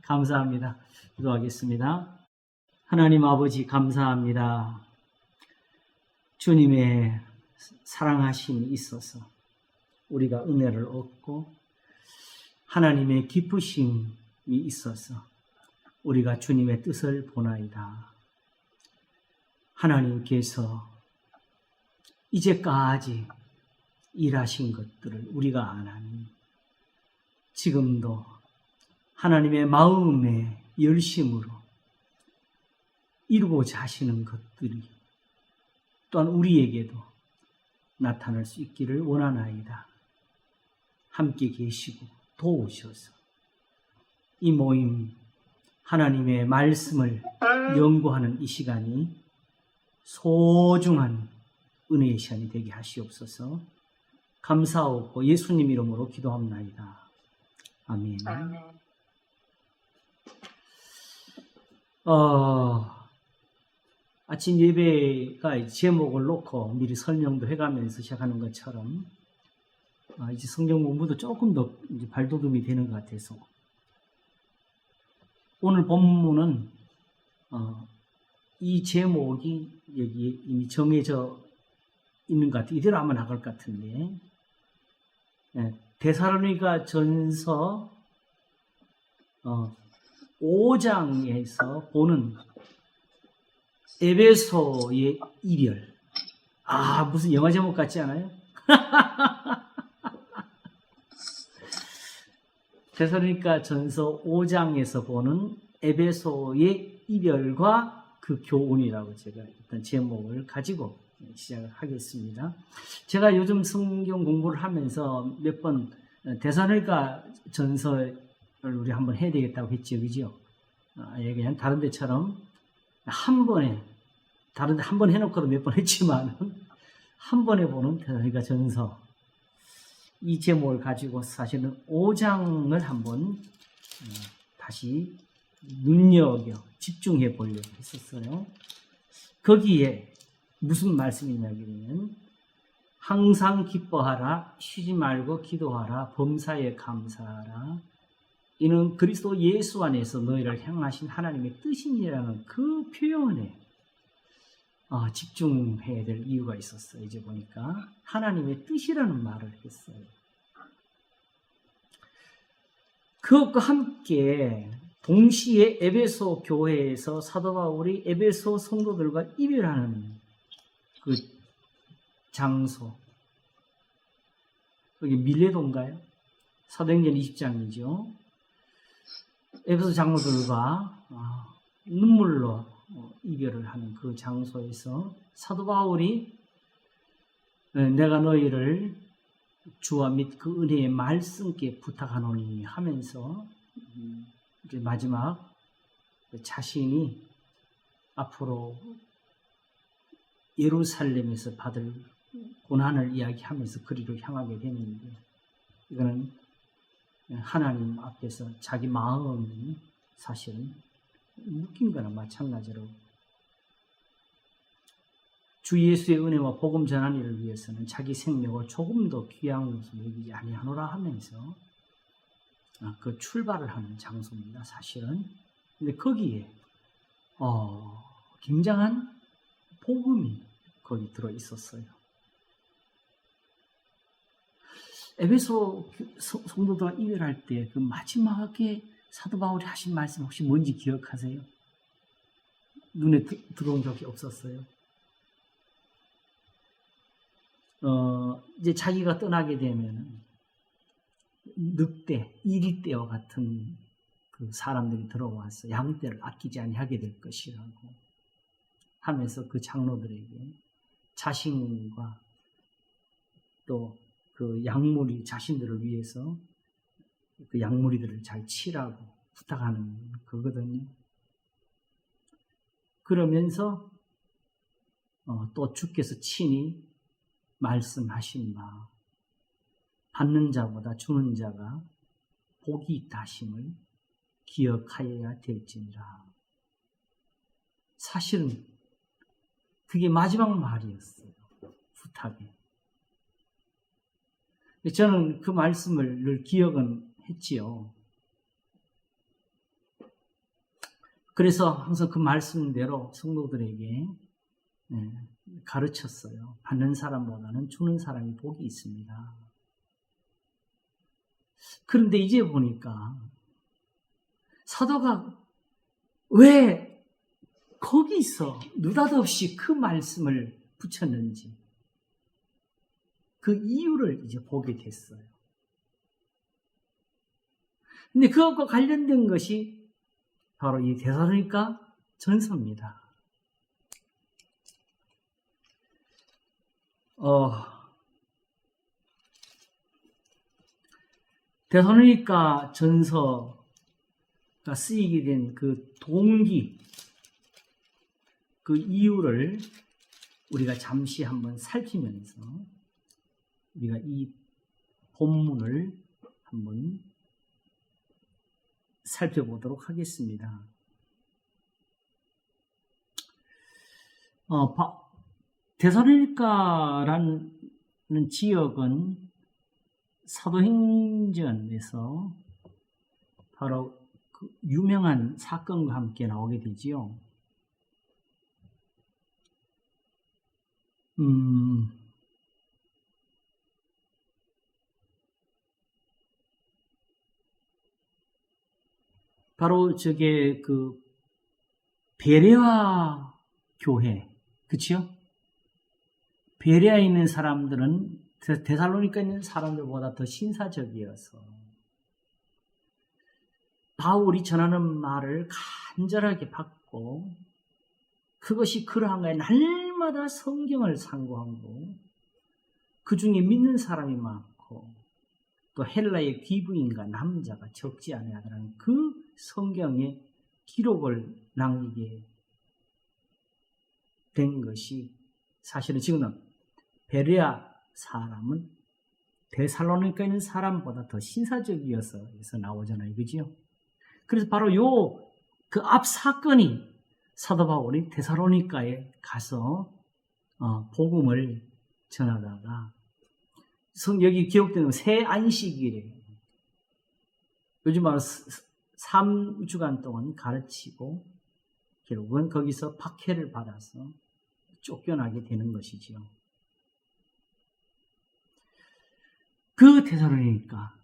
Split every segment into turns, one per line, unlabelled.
감사합니다. 기도하겠습니다. 하나님 아버지 감사합니다. 주님의 사랑하심이 있어서 우리가 은혜를 얻고 하나님의 기쁘심이 있어서 우리가 주님의 뜻을 보나이다. 하나님께서 이제까지 일하신 것들을 우리가 안 하니 지금도 하나님의 마음의 열심으로 이루고자 하시는 것들이 또한 우리에게도 나타날 수 있기를 원하나이다. 함께 계시고 도우셔서 이 모임 하나님의 말씀을 연구하는 이 시간이 소중한 은혜의 시간이 되게 하시옵소서. 감사하고 예수님 이름으로 기도합나이다. 아멘. 아침 예배가 제목을 놓고 미리 설명도 해가면서 시작하는 것처럼 이제 성경 공부도 조금 더 이제 발돋움이 되는 것 같아서 오늘 본문은 이 제목이 여기에 이미 정해져 있는 것 같아요. 이대로 한번 나갈 것 같은데 데살로니가 전서 5장에서 보는 에베소의 이별. 무슨 영화 제목 같지 않아요? 데살로니가 전서 5장에서 보는 에베소의 이별과 그 교훈이라고 제가 일단 제목을 가지고 시작을 하겠습니다. 제가 요즘 성경 공부를 하면서 몇 번 데살로니가 전서를 우리 한번 해야 되겠다고 했죠, 그죠? 그냥 다른 데처럼 한 번에, 다른 데 한 번 해놓고도 몇 번 했지만 한 번에 보는 데살로니가 전서 이 제목을 가지고 사실은 5장을 한번 다시 눈여겨 집중해 보려고 했었어요. 거기에 무슨 말씀이냐면 항상 기뻐하라, 쉬지 말고 기도하라, 범사에 감사하라. 이는 그리스도 예수 안에서 너희를 향하신 하나님의 뜻이니라는 그 표현에 집중해야 될 이유가 있었어요. 이제 보니까 하나님의 뜻이라는 말을 했어요. 그것과 함께 동시에 에베소 교회에서 사도 바울이 에베소 성도들과 이별하는 그 장소, 여기 밀레도인가요? 사도행전 20장이죠. 에베소 장로들과 눈물로 이별을 하는 그 장소에서 사도 바울이 내가 너희를 주와 및 그 은혜의 말씀께 부탁하노니 하면서 이제 마지막 자신이 앞으로 예루살렘에서 받을 고난을 이야기하면서 그리로 향하게 되는데 이거는 하나님 앞에서 자기 마음이 사실은 묶인 거나 마찬가지로 주 예수의 은혜와 복음 전한 일을 위해서는 자기 생명을 조금도 귀한 것으로 여기지 아니하노라 하면서 그 출발을 하는 장소입니다. 사실은. 근데 거기에 굉장한 복음이 거기 들어 있었어요. 에베소 성도들과 이별할 때 그 마지막에 사도 바울이 하신 말씀 혹시 뭔지 기억하세요? 눈에 들어온 적이 없었어요. 이제 자기가 떠나게 되면 늑대, 이리떼와 같은 그 사람들이 들어와서 양떼를 아끼지 아니하게 될 것이라고 하면서 그 장로들에게 자신과 또 그 양무리 자신들을 위해서 그 양무리들을 잘 치라고 부탁하는 거거든요. 그러면서 또 주께서 친히 말씀하신 바 받는 자보다 주는 자가 복이 있다 하심을 기억하여야 될지니라. 사실은 그게 마지막 말이었어요. 부탁에. 저는 그 말씀을 늘 기억은 했지요. 그래서 항상 그 말씀대로 성도들에게 가르쳤어요. 받는 사람보다는 주는 사람이 복이 있습니다. 그런데 이제 보니까 사도가 왜 거기서 느닷없이 그 말씀을 붙였는지 그 이유를 이제 보게 됐어요. 근데 그것과 관련된 것이 바로 이 데살로니가 전서입니다. 데살로니가 전서가 쓰이게 된 그 동기, 그 이유를 우리가 잠시 한번 살피면서 우리가 이 본문을 한번 살펴보도록 하겠습니다. 데살로니가라는 지역은 사도행전에서 바로 그 유명한 사건과 함께 나오게 되지요. 바로 저게 그 베레아 교회, 그치요? 베레아에 있는 사람들은 데살로니가에 있는 사람들보다 더 신사적이어서 바울이 전하는 말을 간절하게 받고 그것이 그러한 거에 날마다 성경을 상고하고 그 중에 믿는 사람이 많고 또 헬라의 귀부인과 남자가 적지 아니하더라는 그 성경의 기록을 남기게 된 것이 사실은 지금은 베레아 사람은 데살로니가에 있는 사람보다 더 신사적이어서 나오잖아요. 그죠? 그래서 바로 그 앞 사건이 사도 바울이 데살로니가에 가서 복음을 전하다가 여기 기록되는 새 안식일에 요즘 말로 3주간 동안 가르치고 결국은 거기서 박해를 받아서 쫓겨나게 되는 것이지요. 그 데살로니가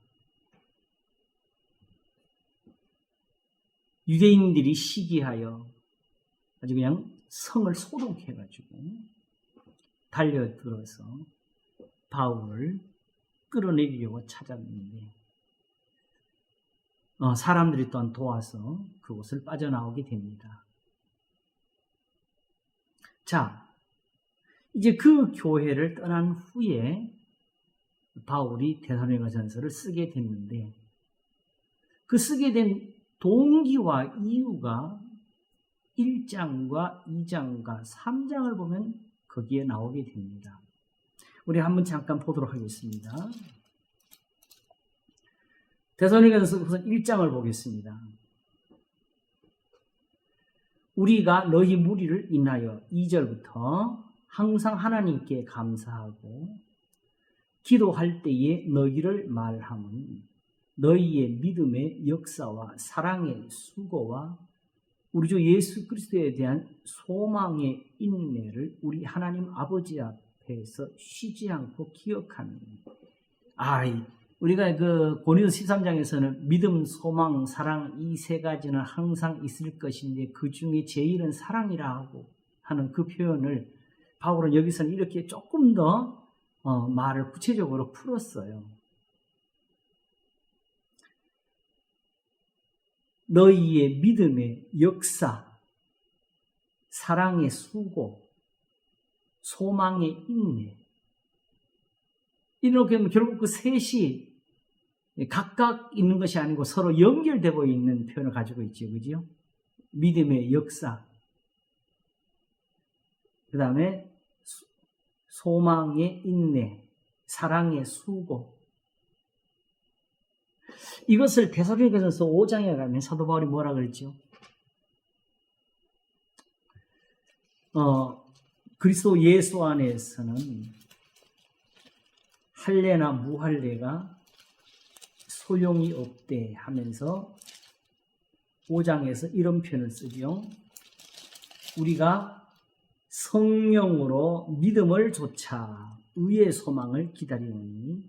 유대인들이 시기하여 아주 그냥 성을 소동해가지고 달려들어서 바울을 끌어내리려고 찾았는데 사람들이 또한 도와서 그곳을 빠져나오게 됩니다. 자, 이제 그 교회를 떠난 후에 바울이 데살로니가 전서를 쓰게 됐는데 그 쓰게 된 동기와 이유가 1장과 2장과 3장을 보면 거기에 나오게 됩니다. 우리 한번 잠깐 보도록 하겠습니다. 데살로니가전서 우선 1장을 보겠습니다. 우리가 너희 무리를 인하여 2절부터 항상 하나님께 감사하고 기도할 때에 너희를 말함은 너희의 믿음의 역사와 사랑의 수고와 우리 주 예수 그리스도에 대한 소망의 인내를 우리 하나님 아버지 앞에서 쉬지 않고 기억하는. 우리가 그 고린도서 13장에서는 믿음, 소망, 사랑 이 세 가지는 항상 있을 것인데 그 중에 제일은 사랑이라 하고 하는 그 표현을 바울은 여기서는 이렇게 조금 더 말을 구체적으로 풀었어요. 너희의 믿음의 역사, 사랑의 수고, 소망의 인내. 이렇게 하면 결국 그 셋이 각각 있는 것이 아니고 서로 연결되고 있는 표현을 가지고 있죠. 그죠? 믿음의 역사, 그 다음에 소망의 인내, 사랑의 수고. 이것을 데살로니가전서 5장에 가면 사도 바울이 뭐라 그랬죠? 그리스도 예수 안에서는 할례나 무할례가 소용이 없대 하면서 5장에서 이런 표현을 쓰지요. 우리가 성령으로 믿음을 조차 의의 소망을 기다리오니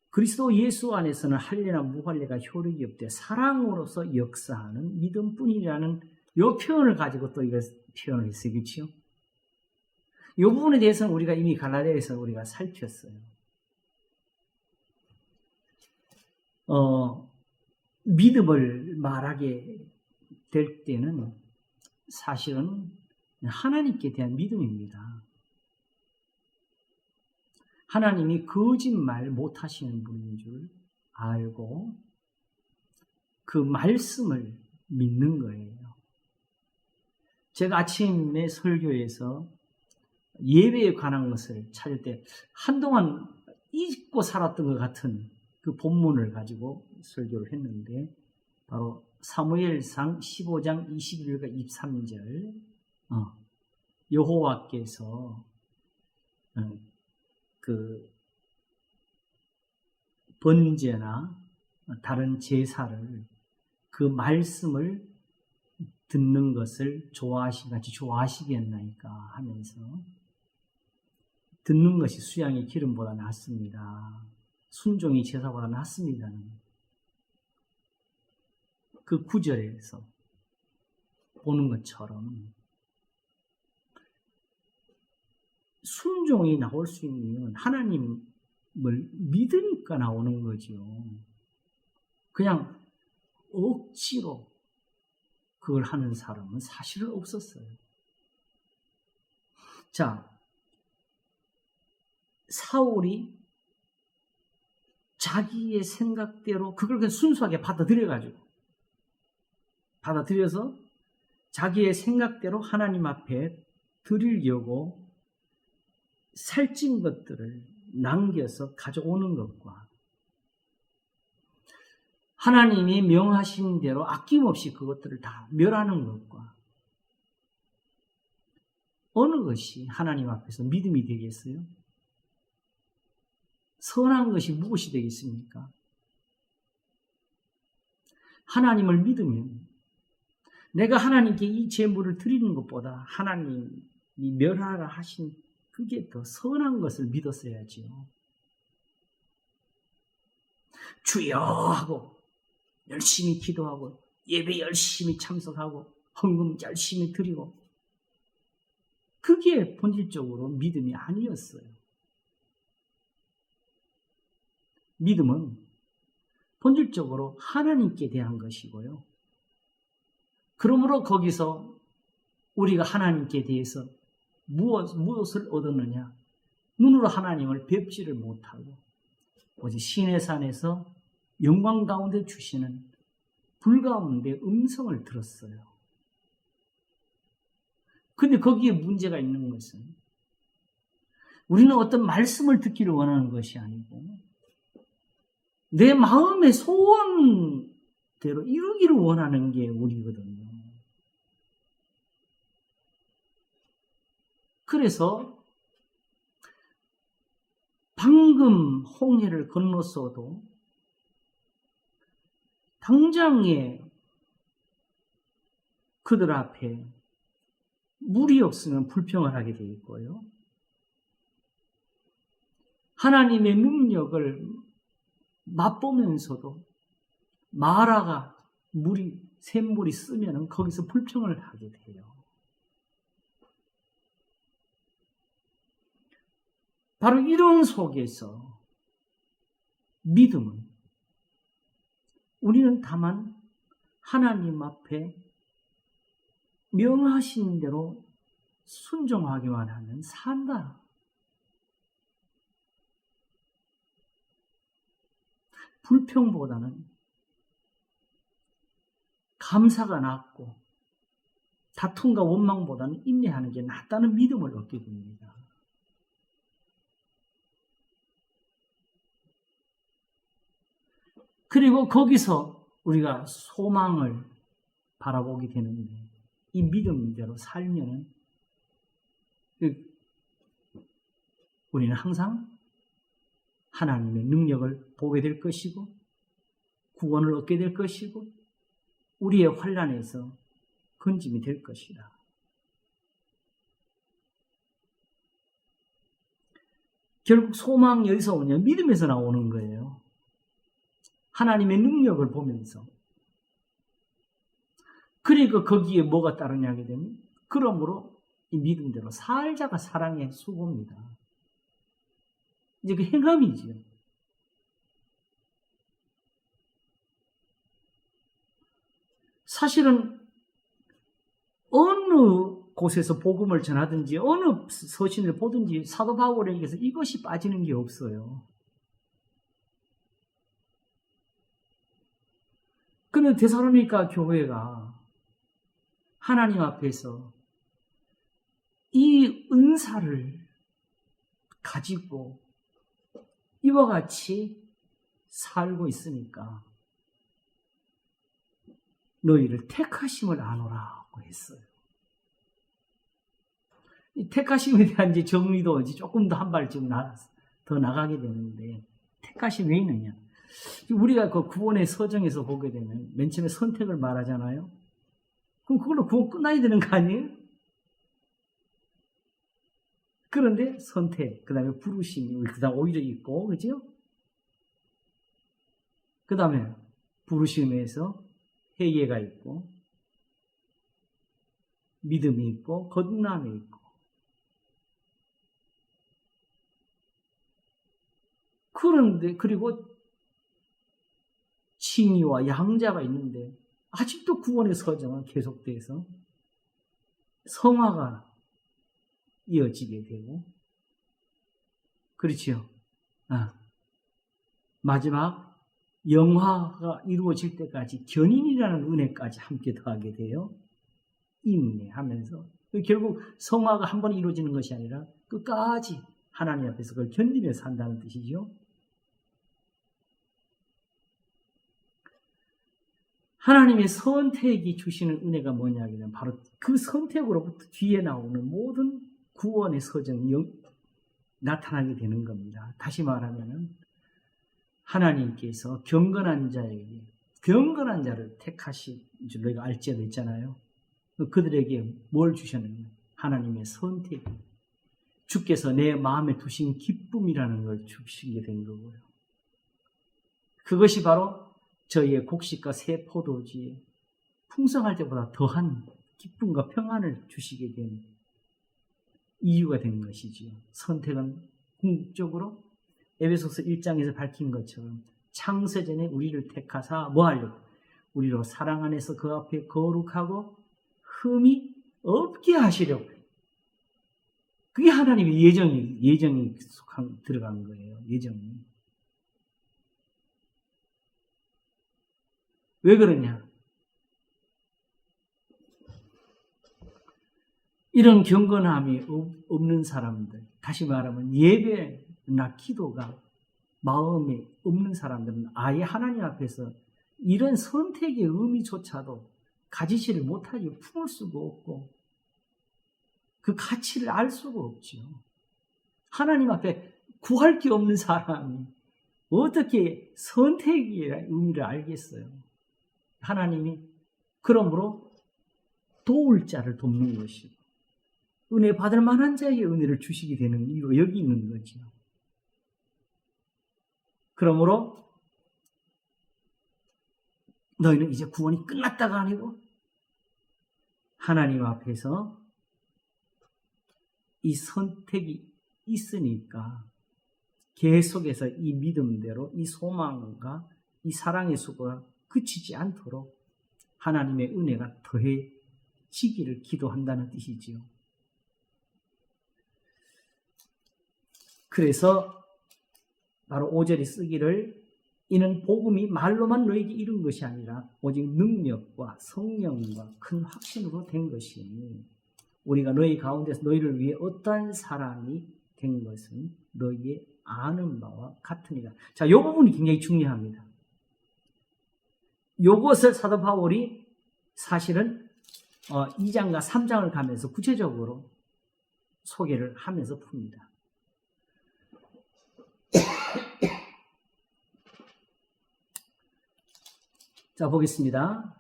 그리스도 예수 안에서는 할례나 무할례가 효력이 없되 사랑으로서 역사하는 믿음뿐이라는 이 표현을 가지고 또 이거 표현을 했어요. 그렇죠? 이 부분에 대해서는 우리가 이미 갈라디아에서 우리가 살폈어요. 믿음을 말하게 될 때는 사실은 하나님께 대한 믿음입니다. 하나님이 거짓말 못하시는 분인 줄 알고 그 말씀을 믿는 거예요. 제가 아침에 설교에서 예배에 관한 것을 찾을 때 한동안 잊고 살았던 것 같은 그 본문을 가지고 설교를 했는데 바로 사무엘상 15장 21절과 23절 여호와께서 그 번제나 다른 제사를 그 말씀을 듣는 것을 좋아하시같이 좋아하시겠나이까 하면서 듣는 것이 수양의 기름보다 낫습니다. 순종이 제사보다 낫습니다는 그 구절에서 보는 것처럼 순종이 나올 수 있는 이유는 하나님을 믿으니까 나오는 거죠. 그냥 억지로 그걸 하는 사람은 사실은 없었어요. 자, 사울이 자기의 생각대로 그걸 그냥 순수하게 받아들여서 자기의 생각대로 하나님 앞에 드리려고 살찐 것들을 남겨서 가져오는 것과 하나님이 명하신 대로 아낌없이 그것들을 다 멸하는 것과 어느 것이 하나님 앞에서 믿음이 되겠어요? 선한 것이 무엇이 되겠습니까? 하나님을 믿으면 내가 하나님께 이 제물을 드리는 것보다 하나님이 멸하라 하신 그게 더 선한 것을 믿었어야지요. 주여 하고 열심히 기도하고 예배 열심히 참석하고 헌금 열심히 드리고 그게 본질적으로 믿음이 아니었어요. 믿음은 본질적으로 하나님께 대한 것이고요. 그러므로 거기서 우리가 하나님께 대해서 무엇을 얻었느냐? 눈으로 하나님을 뵙지를 못하고 오직 시내 산에서 영광 가운데 주시는 불 가운데 음성을 들었어요. 근데 거기에 문제가 있는 것은 우리는 어떤 말씀을 듣기를 원하는 것이 아니고 내 마음의 소원대로 이루기를 원하는 게 우리거든요. 그래서 방금 홍해를 건넜어도 당장에 그들 앞에 물이 없으면 불평을 하게 돼 있고요. 하나님의 능력을 맛보면서도 마라가 샘물이 쓰면은 거기서 불평을 하게 돼요. 바로 이런 속에서 믿음은 우리는 다만 하나님 앞에 명하신 대로 순종하기만 하면 산다. 불평보다는 감사가 낫고 다툼과 원망보다는 인내하는 게 낫다는 믿음을 얻게 됩니다. 그리고 거기서 우리가 소망을 바라보게 되는데 이 믿음대로 살면은 우리는 항상 하나님의 능력을 보게 될 것이고 구원을 얻게 될 것이고 우리의 환난에서 건짐이 될 것이다. 결국 소망이 어디서 오냐? 믿음에서 나오는 거예요. 하나님의 능력을 보면서. 그러니까 거기에 뭐가 따르냐 하게 되면 그러므로 이 믿음대로 살자가 사랑의 수고입니다. 이제 그 행함이지요. 사실은 어느 곳에서 복음을 전하든지 어느 서신을 보든지 사도 바울에게서 이것이 빠지는 게 없어요. 그런데 데살로니가 교회가 하나님 앞에서 이 은사를 가지고 이와 같이 살고 있으니까 너희를 택하심을 아노라고 했어요. 이 택하심에 대한 이제 정리도 이제 조금 더 한 발쯤 더 나가게 되는데, 택하심이 왜 있느냐? 우리가 그 구원의 서정에서 보게 되면 맨 처음에 선택을 말하잖아요. 그럼 그걸로 구원 끝나야 되는 거 아니에요? 그런데 선택, 그 다음에 부르심이 그 다음 오히려 있고, 그죠? 그 다음에 부르심에서 회개가 있고, 믿음이 있고, 거듭남이 있고. 그런데, 그리고 칭의와 양자가 있는데, 아직도 구원의 서정은 계속돼서 성화가 이어지게 되고, 그렇지요. 마지막 영화가 이루어질 때까지 견인이라는 은혜까지 함께 더하게 돼요. 인내하면서 결국 성화가 한 번 이루어지는 것이 아니라 끝까지 하나님 앞에서 그걸 견디며 산다는 뜻이죠. 하나님의 선택이 주시는 은혜가 뭐냐면 바로 그 선택으로부터 뒤에 나오는 모든 구원의 서정이 나타나게 되는 겁니다. 다시 말하면 하나님께서 경건한 자에게 경건한 자를 택하신 줄 너희가 알지어도 있잖아요. 그들에게 뭘 주셨느냐? 하나님의 선택. 주께서 내 마음에 두신 기쁨이라는 걸 주시게 된 거고요. 그것이 바로 저희의 곡식과 새 포도주에 풍성할 때보다 더한 기쁨과 평안을 주시게 된 이유가 된 것이지요. 선택은 궁극적으로 에베소서 1장에서 밝힌 것처럼 창세전에 우리를 택하사 뭐 하려고? 우리로 사랑 안에서 그 앞에 거룩하고 흠이 없게 하시려고. 그게 하나님의 예정이 들어간 거예요. 예정이. 왜 그러냐? 이런 경건함이 없는 사람들, 다시 말하면 예배나 기도가 마음에 없는 사람들은 아예 하나님 앞에서 이런 선택의 의미조차도 가지지를 못하지, 품을 수가 없고 그 가치를 알 수가 없죠. 하나님 앞에 구할 게 없는 사람이 어떻게 선택의 의미를 알겠어요? 하나님이 그러므로 도울 자를 돕는 것이고 은혜 받을 만한 자에게 은혜를 주시게 되는 이유가 여기 있는 거죠. 그러므로 너희는 이제 구원이 끝났다가 아니고 하나님 앞에서 이 선택이 있으니까 계속해서 이 믿음대로 이 소망과 이 사랑의 수고가 그치지 않도록 하나님의 은혜가 더해지기를 기도한다는 뜻이지요. 그래서 바로 5절이 쓰기를 이는 복음이 말로만 너에게 이룬 것이 아니라 오직 능력과 성령과 큰 확신으로 된 것이니 우리가 너희 가운데서 너희를 위해 어떠한 사람이 된 것은 너희의 아는 바와 같으니라. 자, 이 부분이 굉장히 중요합니다. 이것을 사도 바울이 사실은 2장과 3장을 가면서 구체적으로 소개를 하면서 풉니다. 자, 보겠습니다.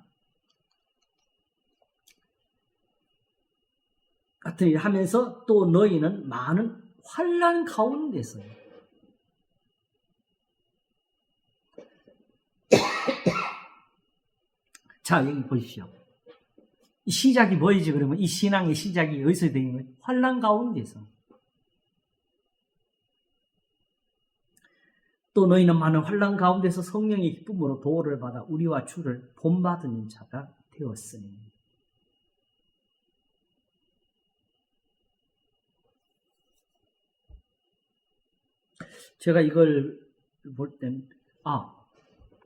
같은 일을 하면서 또 너희는 많은 환난 가운데서 자, 여기 보십시오. 이 시작이 뭐이지? 그러면 이 신앙의 시작이 어디서 되는 거예요? 환난 가운데서. 또 너희는 많은 환난 가운데서 성령의 기쁨으로 도를 받아 우리와 주를 본받은 자가 되었으니. 제가 이걸 볼 땐,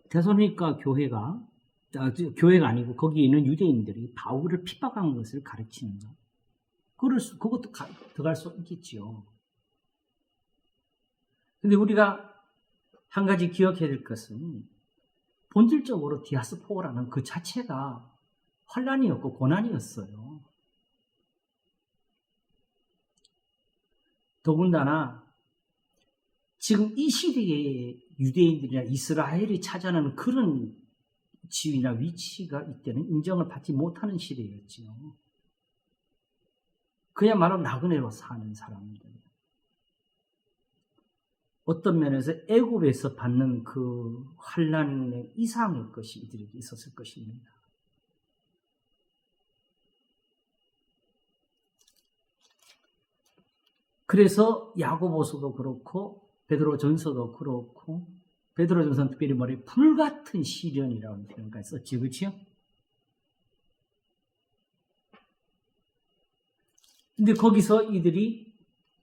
데살로니가 교회가 아니고 거기 있는 유대인들이 바울을 핍박한 것을 가르치는가? 그것도 들어갈 수 있겠지요. 근데 우리가 한 가지 기억해야 될 것은 본질적으로 디아스포라는 그 자체가 환난이었고 고난이었어요. 더군다나 지금 이 시대의 유대인들이나 이스라엘이 차지하는 그런 지위나 위치가 이때는 인정을 받지 못하는 시대였지요. 그야말로 나그네로 사는 사람들. 어떤 면에서 애굽에서 받는 그 환난의 이상의 것이 이들에게 있었을 것입니다. 그래서 야고보서도 그렇고 베드로전서도 그렇고 베드로전서는 특별히 뭐래 불같은 시련이라는 표현까지 썼지, 그렇죠? 근데 거기서 이들이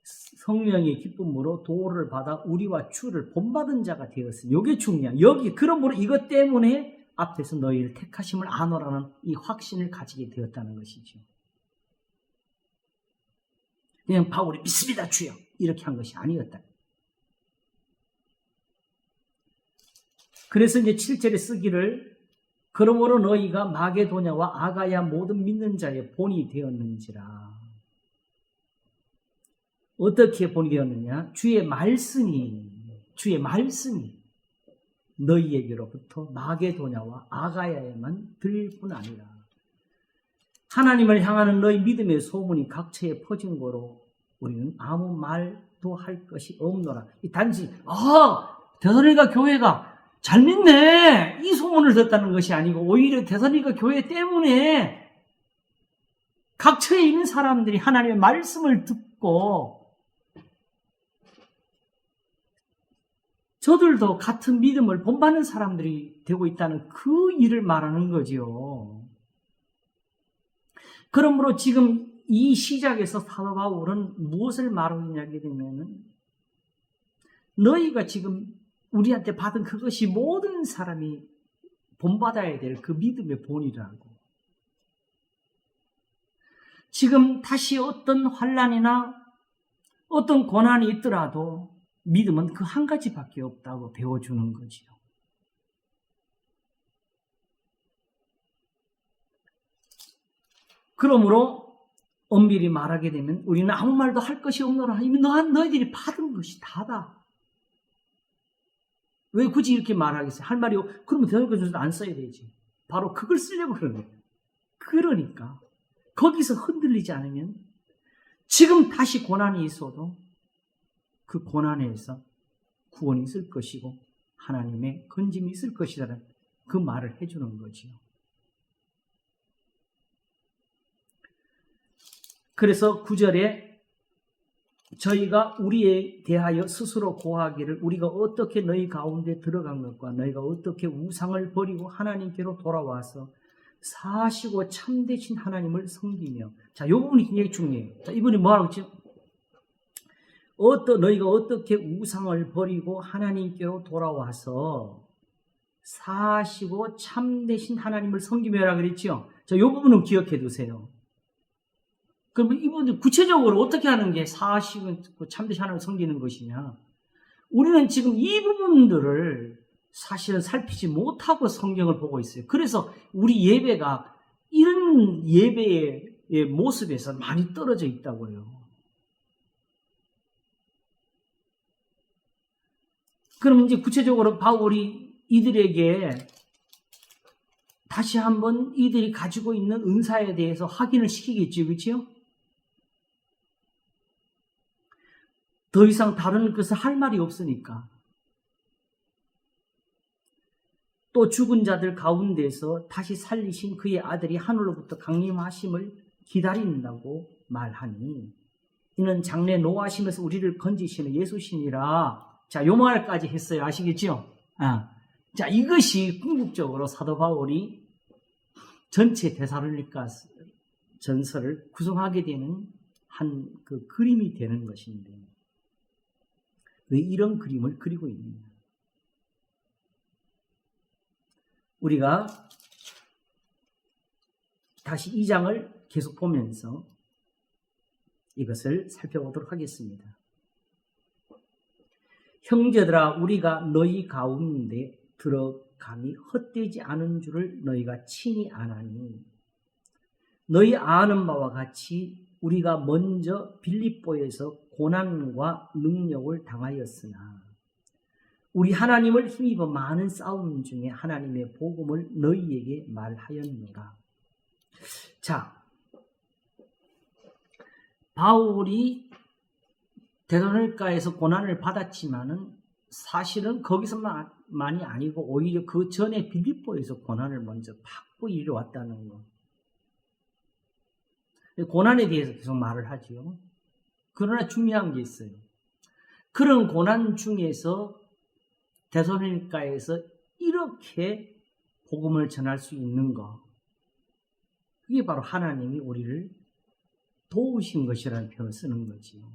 성령의 기쁨으로 도를 받아 우리와 주를 본받은 자가 되었으니 이게 중요한. 여기 그러므로 이것 때문에 앞에서 너희를 택하심을 아노라는 이 확신을 가지게 되었다는 것이죠. 그냥 바울이 믿습니다 주여 이렇게 한 것이 아니었다. 그래서 이제 7절에 쓰기를 그러므로 너희가 마게도냐와 아가야 모든 믿는 자의 본이 되었는지라. 어떻게 본이 되었느냐? 주의 말씀이 너희에게로부터 마게도냐와 아가야에만 들릴 뿐 아니라 하나님을 향하는 너희 믿음의 소문이 각처에 퍼진 거로 우리는 아무 말도 할 것이 없노라. 단지 데살로니가 교회가 잘 믿네 이 소문을 듣다는 것이 아니고 오히려 데살로니가 교회 때문에 각처에 있는 사람들이 하나님의 말씀을 듣고 저들도 같은 믿음을 본받는 사람들이 되고 있다는 그 일을 말하는 거지요. 그러므로 지금 이 시작에서 사도 바울은 무엇을 말하고 있냐게 되면은 너희가 지금 우리한테 받은 그것이 모든 사람이 본받아야 될 그 믿음의 본이라고. 지금 다시 어떤 환난이나 어떤 고난이 있더라도 믿음은 그 한 가지밖에 없다고 배워주는 거지요. 그러므로 엄밀히 말하게 되면 우리는 아무 말도 할 것이 없노라. 이미 너희들이 받은 것이 다다. 왜 굳이 이렇게 말하겠어요? 할 말이 그러면 대학교에서도 안 써야 되지. 바로 그걸 쓰려고 그러는 거예요. 그러니까 거기서 흔들리지 않으면 지금 다시 고난이 있어도 그 고난에서 구원이 있을 것이고 하나님의 건짐이 있을 것이라는 그 말을 해주는 거지요. 그래서 9절에 저희가 우리에 대하여 스스로 고하기를 우리가 어떻게 너희 가운데 들어간 것과 너희가 어떻게 우상을 버리고 하나님께로 돌아와서 사시고 참되신 하나님을 섬기며. 자, 이 부분이 굉장히 중요해요. 자, 이분이 뭐라고 했죠? 너희가 어떻게 우상을 버리고 하나님께로 돌아와서 사시고 참되신 하나님을 섬기며라 그랬죠? 자, 이 부분은 기억해 두세요. 그러면 이분들 구체적으로 어떻게 하는 게 사시고 참되신 하나님을 섬기는 것이냐? 우리는 지금 이 부분들을 사실은 살피지 못하고 성경을 보고 있어요. 그래서 우리 예배가 이런 예배의 모습에서 많이 떨어져 있다고요. 그럼 이제 구체적으로 바울이 이들에게 다시 한번 이들이 가지고 있는 은사에 대해서 확인을 시키겠죠, 그렇죠? 더 이상 다른 것을 할 말이 없으니까. 또 죽은 자들 가운데서 다시 살리신 그의 아들이 하늘로부터 강림하심을 기다린다고 말하니 이는 장래 노하심에서 우리를 건지시는 예수시니라. 자, 요 말까지 했어요. 아시겠죠? 자, 이것이 궁극적으로 사도 바울이 전체 데살로니가 전서를 구성하게 되는 한 그 그림이 되는 것인데, 왜 이런 그림을 그리고 있느냐? 우리가 다시 2장을 계속 보면서 이것을 살펴보도록 하겠습니다. 형제들아, 우리가 너희 가운데 들어감이 헛되지 않은 줄을 너희가 친히 아나니 너희 아는 바와 같이 우리가 먼저 빌립보에서 고난과 능력을 당하였으나 우리 하나님을 힘입어 많은 싸움 중에 하나님의 복음을 너희에게 말하였노라. 자, 바울이 데살로니가에서 고난을 받았지만은 사실은 거기서만이 아니고 오히려 그 전에 빌립보에서 고난을 먼저 받고 이리 왔다는 거. 고난에 대해서 계속 말을 하지요. 그러나 중요한 게 있어요. 그런 고난 중에서 데살로니가에서 이렇게 복음을 전할 수 있는 것, 그게 바로 하나님이 우리를 도우신 것이라는 표현을 쓰는 거지요.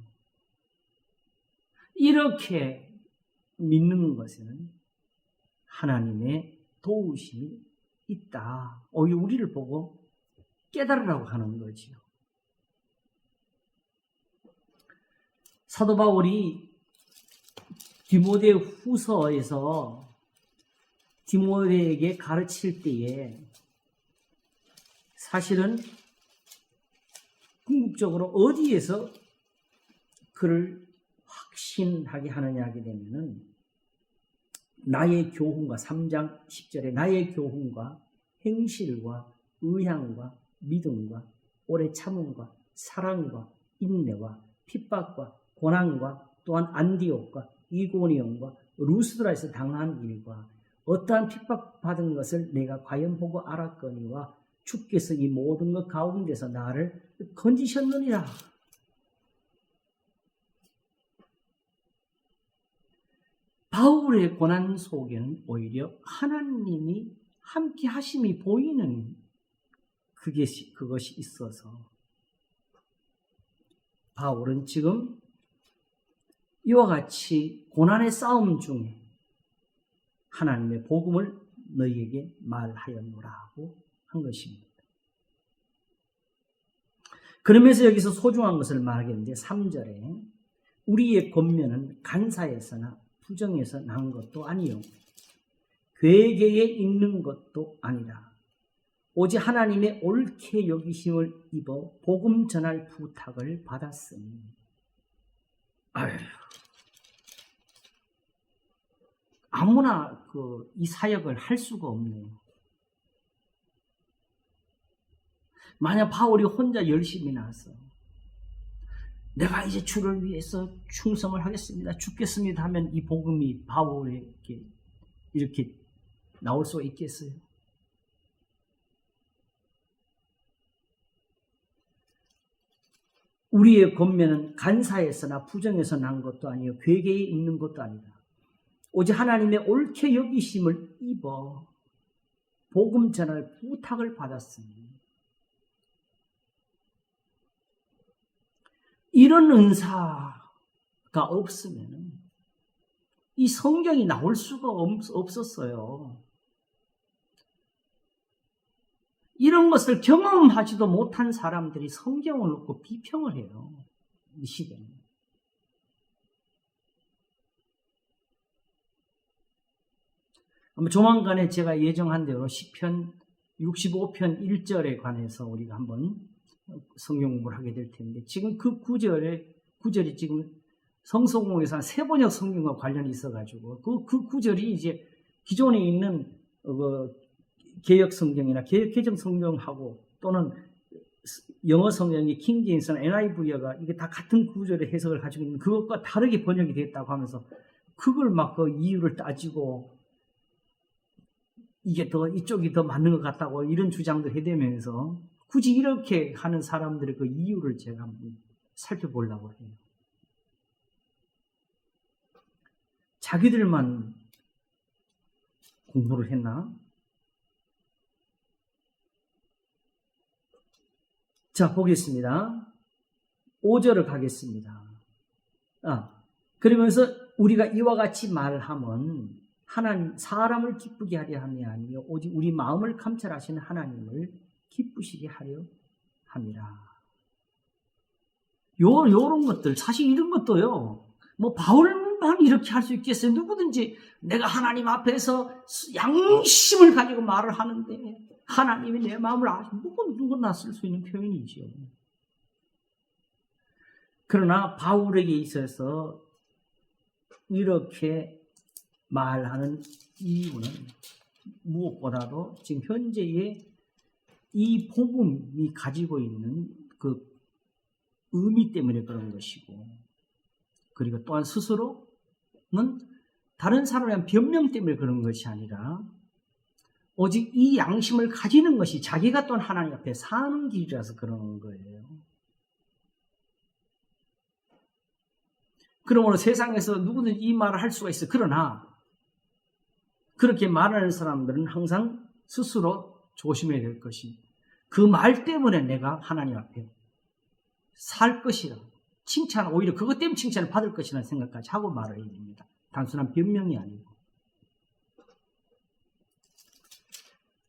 이렇게 믿는 것에는 하나님의 도우심이 있다. 오히려 우리를 보고 깨달으라고 하는 거지요. 사도 바울이 디모데 후서에서 디모데에게 가르칠 때에 사실은 궁극적으로 어디에서 그를 확신하게 하느냐 하게 되면은 나의 교훈과 3장 10절에 나의 교훈과 행실과 의향과 믿음과 오래 참음과 사랑과 인내와 핍박과 고난과 또한 안디옥과 이고니온과 루스드라에서 당한 일과 어떠한 핍박받은 것을 내가 과연 보고 알았거니와 주께서 이 모든 것 가운데서 나를 건지셨느니라. 바울의 고난 속에는 오히려 하나님이 함께 하심이 보이는 그것이 있어서 바울은 지금 이와 같이 고난의 싸움 중에 하나님의 복음을 너희에게 말하였노라고 한 것입니다. 그러면서 여기서 소중한 것을 말하겠는데 3절에 우리의 권면은 간사에서나 부정에서 난 것도 아니요 괴계에 있는 것도 아니라 오직 하나님의 옳게 여기심을 입어 복음 전할 부탁을 받았으니 아무나 이 사역을 할 수가 없네요. 만약 바울이 혼자 열심히 나서 내가 이제 주를 위해서 충성을 하겠습니다, 죽겠습니다 하면 이 복음이 바울에게 이렇게 나올 수가 있겠어요? 우리의 권면은 간사에서나 부정에서 난 것도 아니요 괴계에 있는 것도 아니다. 오직 하나님의 옳게 여기심을 입어 복음 전할 부탁을 받았으니 이런 은사가 없으면 이 성경이 나올 수가 없었어요. 이런 것을 경험하지도 못한 사람들이 성경을 놓고 비평을 해요. 이 시대는. 조만간에 제가 예정한 대로 시편 65편 1절에 관해서 우리가 한번 성경 공부를 하게 될 텐데 지금 그 구절이 지금 성서공에서 한 3번역 성경과 관련이 있어가지고 그 구절이 이제 기존에 있는 개역 성경이나 개정 성경하고 또는 영어 성경의 킹제임스나 NIV가 이게 다 같은 구절의 해석을 가지고 있는 그것과 다르게 번역이 됐다고 하면서 그걸 막 그 이유를 따지고 이게 더 이쪽이 더 맞는 것 같다고 이런 주장도 해대면서 굳이 이렇게 하는 사람들의 그 이유를 제가 한번 살펴보려고 해요. 자기들만 공부를 했나? 자, 보겠습니다. 5절을 가겠습니다. 그러면서 우리가 이와 같이 말하면 하나님, 사람을 기쁘게 하려 함이 아니요 오직 우리 마음을 감찰하시는 하나님을 기쁘시게 하려 함이라. 요런 것들, 사실 이런 것도요, 뭐 바울만 이렇게 할 수 있겠어요? 누구든지 내가 하나님 앞에서 양심을 가지고 말을 하는데 하나님이 내 마음을 누구나 쓸 수 있는 표현이지요. 그러나 바울에게 있어서 이렇게 말하는 이유는 무엇보다도 지금 현재의 이 복음이 가지고 있는 그 의미 때문에 그런 것이고, 그리고 또한 스스로는 다른 사람에 대한 변명 때문에 그런 것이 아니라 오직 이 양심을 가지는 것이 자기가 또한 하나님 앞에 사는 길이라서 그러는 거예요. 그러므로 세상에서 누구든지 이 말을 할 수가 있어요. 그러나 그렇게 말하는 사람들은 항상 스스로 조심해야 될 것이, 그 말 때문에 내가 하나님 앞에 살 것이라, 칭찬, 오히려 그것 때문에 칭찬을 받을 것이라는 생각까지 하고 말을 해야 됩니다. 단순한 변명이 아니고.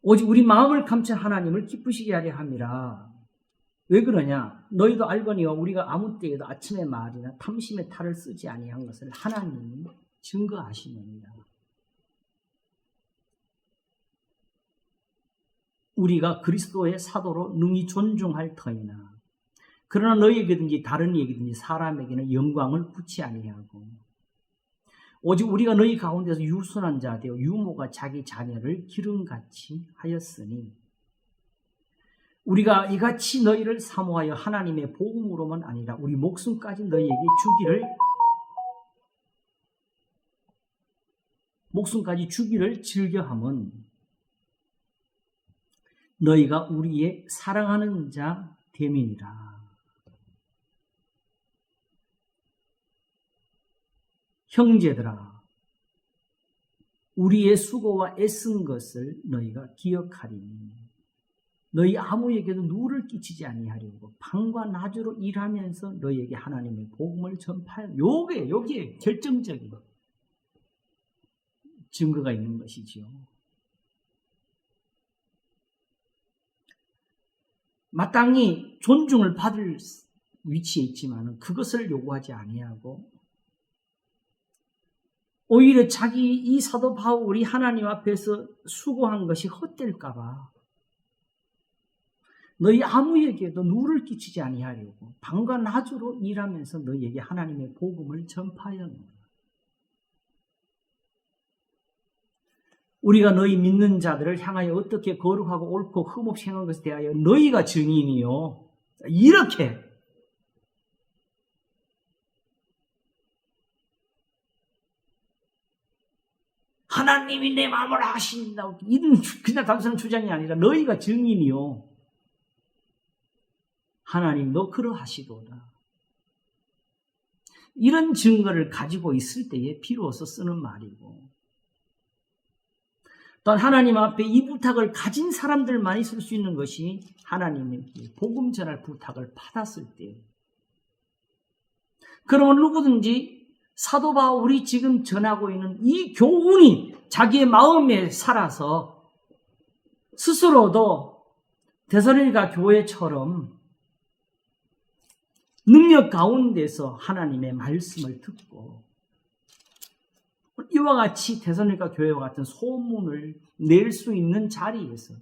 오직 우리 마음을 감찰 하나님을 기쁘시게 하려 함이라. 왜 그러냐? 너희도 알거니와 우리가 아무 때에도 아침의 말이나 탐심의 탈을 쓰지 아니한 것을 하나님이 증거하시느니라. 우리가 그리스도의 사도로 능히 존중할 터이나 그러나 너희에게든지 다른 이에게든지 사람에게는 영광을 붙이 아니하고 오직 우리가 너희 가운데서 유순한 자 되어 유모가 자기 자녀를 기름같이 하였으니 우리가 이같이 너희를 사모하여 하나님의 복음으로만 아니라 우리 목숨까지 너희에게 주기를 즐겨함은 너희가 우리의 사랑하는 자 됨이니라. 형제들아, 우리의 수고와 애쓴 것을 너희가 기억하리니 너희 아무에게도 누를 끼치지 아니하려고 밤과 낮으로 일하면서 너희에게 하나님의 복음을 전파하여 여기에 결정적인 증거가 있는 것이지요. 마땅히 존중을 받을 위치에 있지만 그것을 요구하지 아니하고 오히려 자기 이 사도 바울이 하나님 앞에서 수고한 것이 헛될까 봐 너희 아무에게도 누를 끼치지 아니하려고 밤과 낮으로 일하면서 너희에게 하나님의 복음을 전파하였노라. 우리가 너희 믿는 자들을 향하여 어떻게 거룩하고 옳고 흠없이 행한 것에 대하여 너희가 증인이요. 이렇게 하나님이 내 마음을 아신다. 이런 그냥 단순한 주장이 아니라 너희가 증인이요. 하나님도 그러하시도다. 이런 증거를 가지고 있을 때에 비로소 쓰는 말이고 또한 하나님 앞에 이 부탁을 가진 사람들만이 쓸 수 있는 것이 하나님의 복음 전할 부탁을 받았을 때 그러면 누구든지 사도 바울이 지금 전하고 있는 이 교훈이 자기의 마음에 살아서 스스로도 데살로니가 교회처럼 능력 가운데서 하나님의 말씀을 듣고 이와 같이 데살로니가 교회와 같은 소문을 낼 수 있는 자리에서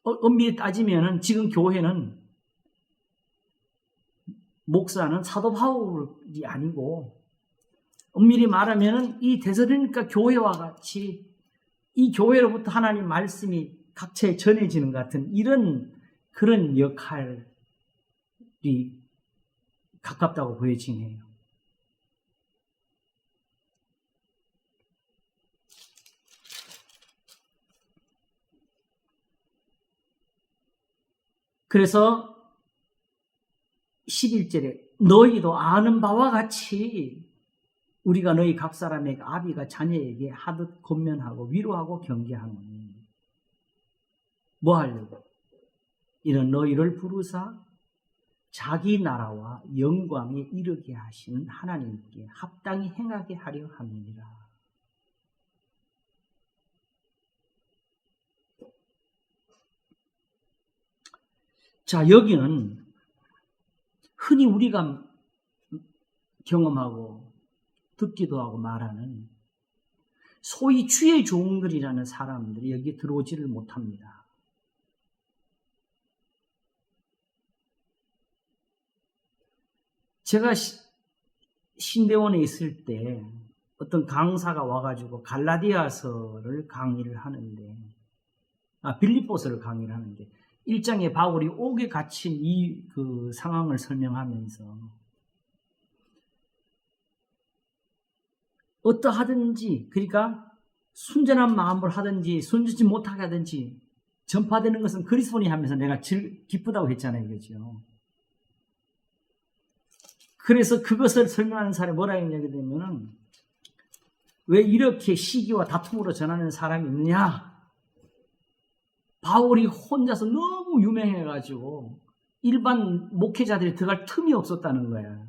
엄밀히 따지면 지금 교회는 목사는 사도 바울이 아니고 엄밀히 말하면 이 데살로니가 교회와 같이 이 교회로부터 하나님 말씀이 각처에 전해지는 것 같은 이런 그런 역할이 가깝다고 보여지네요. 그래서 11절에 너희도 아는 바와 같이 우리가 너희 각 사람에게 아비가 자녀에게 하듯 권면하고 위로하고 경계하노니 뭐 하려고? 이는 너희를 부르사 자기 나라와 영광에 이르게 하시는 하나님께 합당히 행하게 하려 함이니라. 자, 여기는 흔히 우리가 경험하고 듣기도 하고 말하는 소위 주의 종들이라는 사람들이 여기 들어오지를 못합니다. 제가 신대원에 있을 때 어떤 강사가 와가지고 갈라디아서를 강의를 하는데, 빌립보서를 강의를 하는데, 1장에 바울이 옥에 갇힌 이 그 상황을 설명하면서 어떠하든지, 그러니까 순전한 마음으로 하든지 순전치 못하게 하든지 전파되는 것은 그리스도니 하면서 내가 기쁘다고 했잖아요. 그죠? 그래서 그것을 설명하는 사람이 뭐라 했냐게 되면은 왜 이렇게 시기와 다툼으로 전하는 사람이 있느냐? 바울이 혼자서 너무 유명해가지고 일반 목회자들이 들어갈 틈이 없었다는 거야.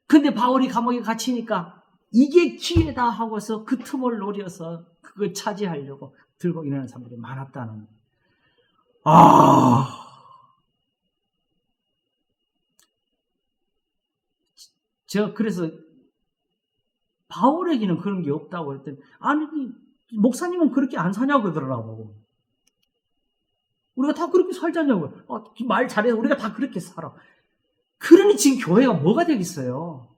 근데 바울이 감옥에 갇히니까 이게 기회다 하고서 그 틈을 노려서 그걸 차지하려고 들고 일어나는 사람들이 많았다는 거야. 제가 그래서 바울에게는 그런 게 없다고 했더니 아니 목사님은 그렇게 안 사냐고 그러더라고. 우리가 다 그렇게 살자냐고. 말 잘해서 우리가 다 그렇게 살아. 그러니 지금 교회가 뭐가 되겠어요?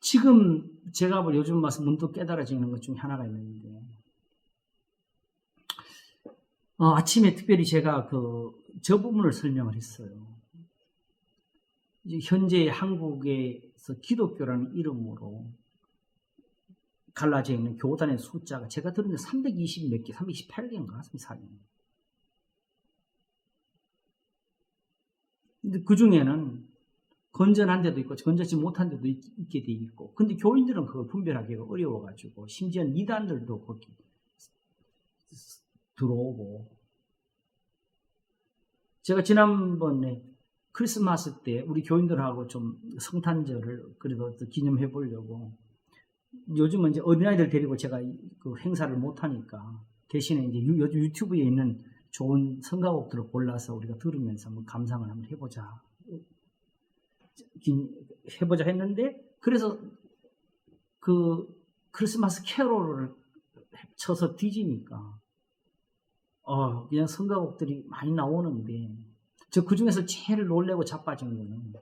지금 제가 요즘 와서 문득 깨달아지는 것 중에 하나가 있는데, 아침에 특별히 제가 저 부분을 설명을 했어요. 이제 현재 한국에서 기독교라는 이름으로 갈라져 있는 교단의 숫자가 제가 들었는데 320 몇 개, 328개인가? 34개. 근데 그 중에는 건전한 데도 있고 건전치 못한 데도 있게 돼 있고, 근데 교인들은 그걸 분별하기가 어려워가지고 심지어 이단들도 거기 들어오고. 제가 지난번에 크리스마스 때 우리 교인들하고 좀 성탄절을 그래도 기념해 보려고, 요즘은 이제 어린아이들 데리고 제가 그 행사를 못 하니까 대신에 이제 요즘 유튜브에 있는 좋은 성가곡들을 골라서 우리가 들으면서 한번 감상을 한번 해보자 했는데, 그래서 그 크리스마스 캐롤을 쳐서 뒤지니까 그냥 성가곡들이 많이 나오는데, 저 그 중에서 제일 놀래고 자빠진 거는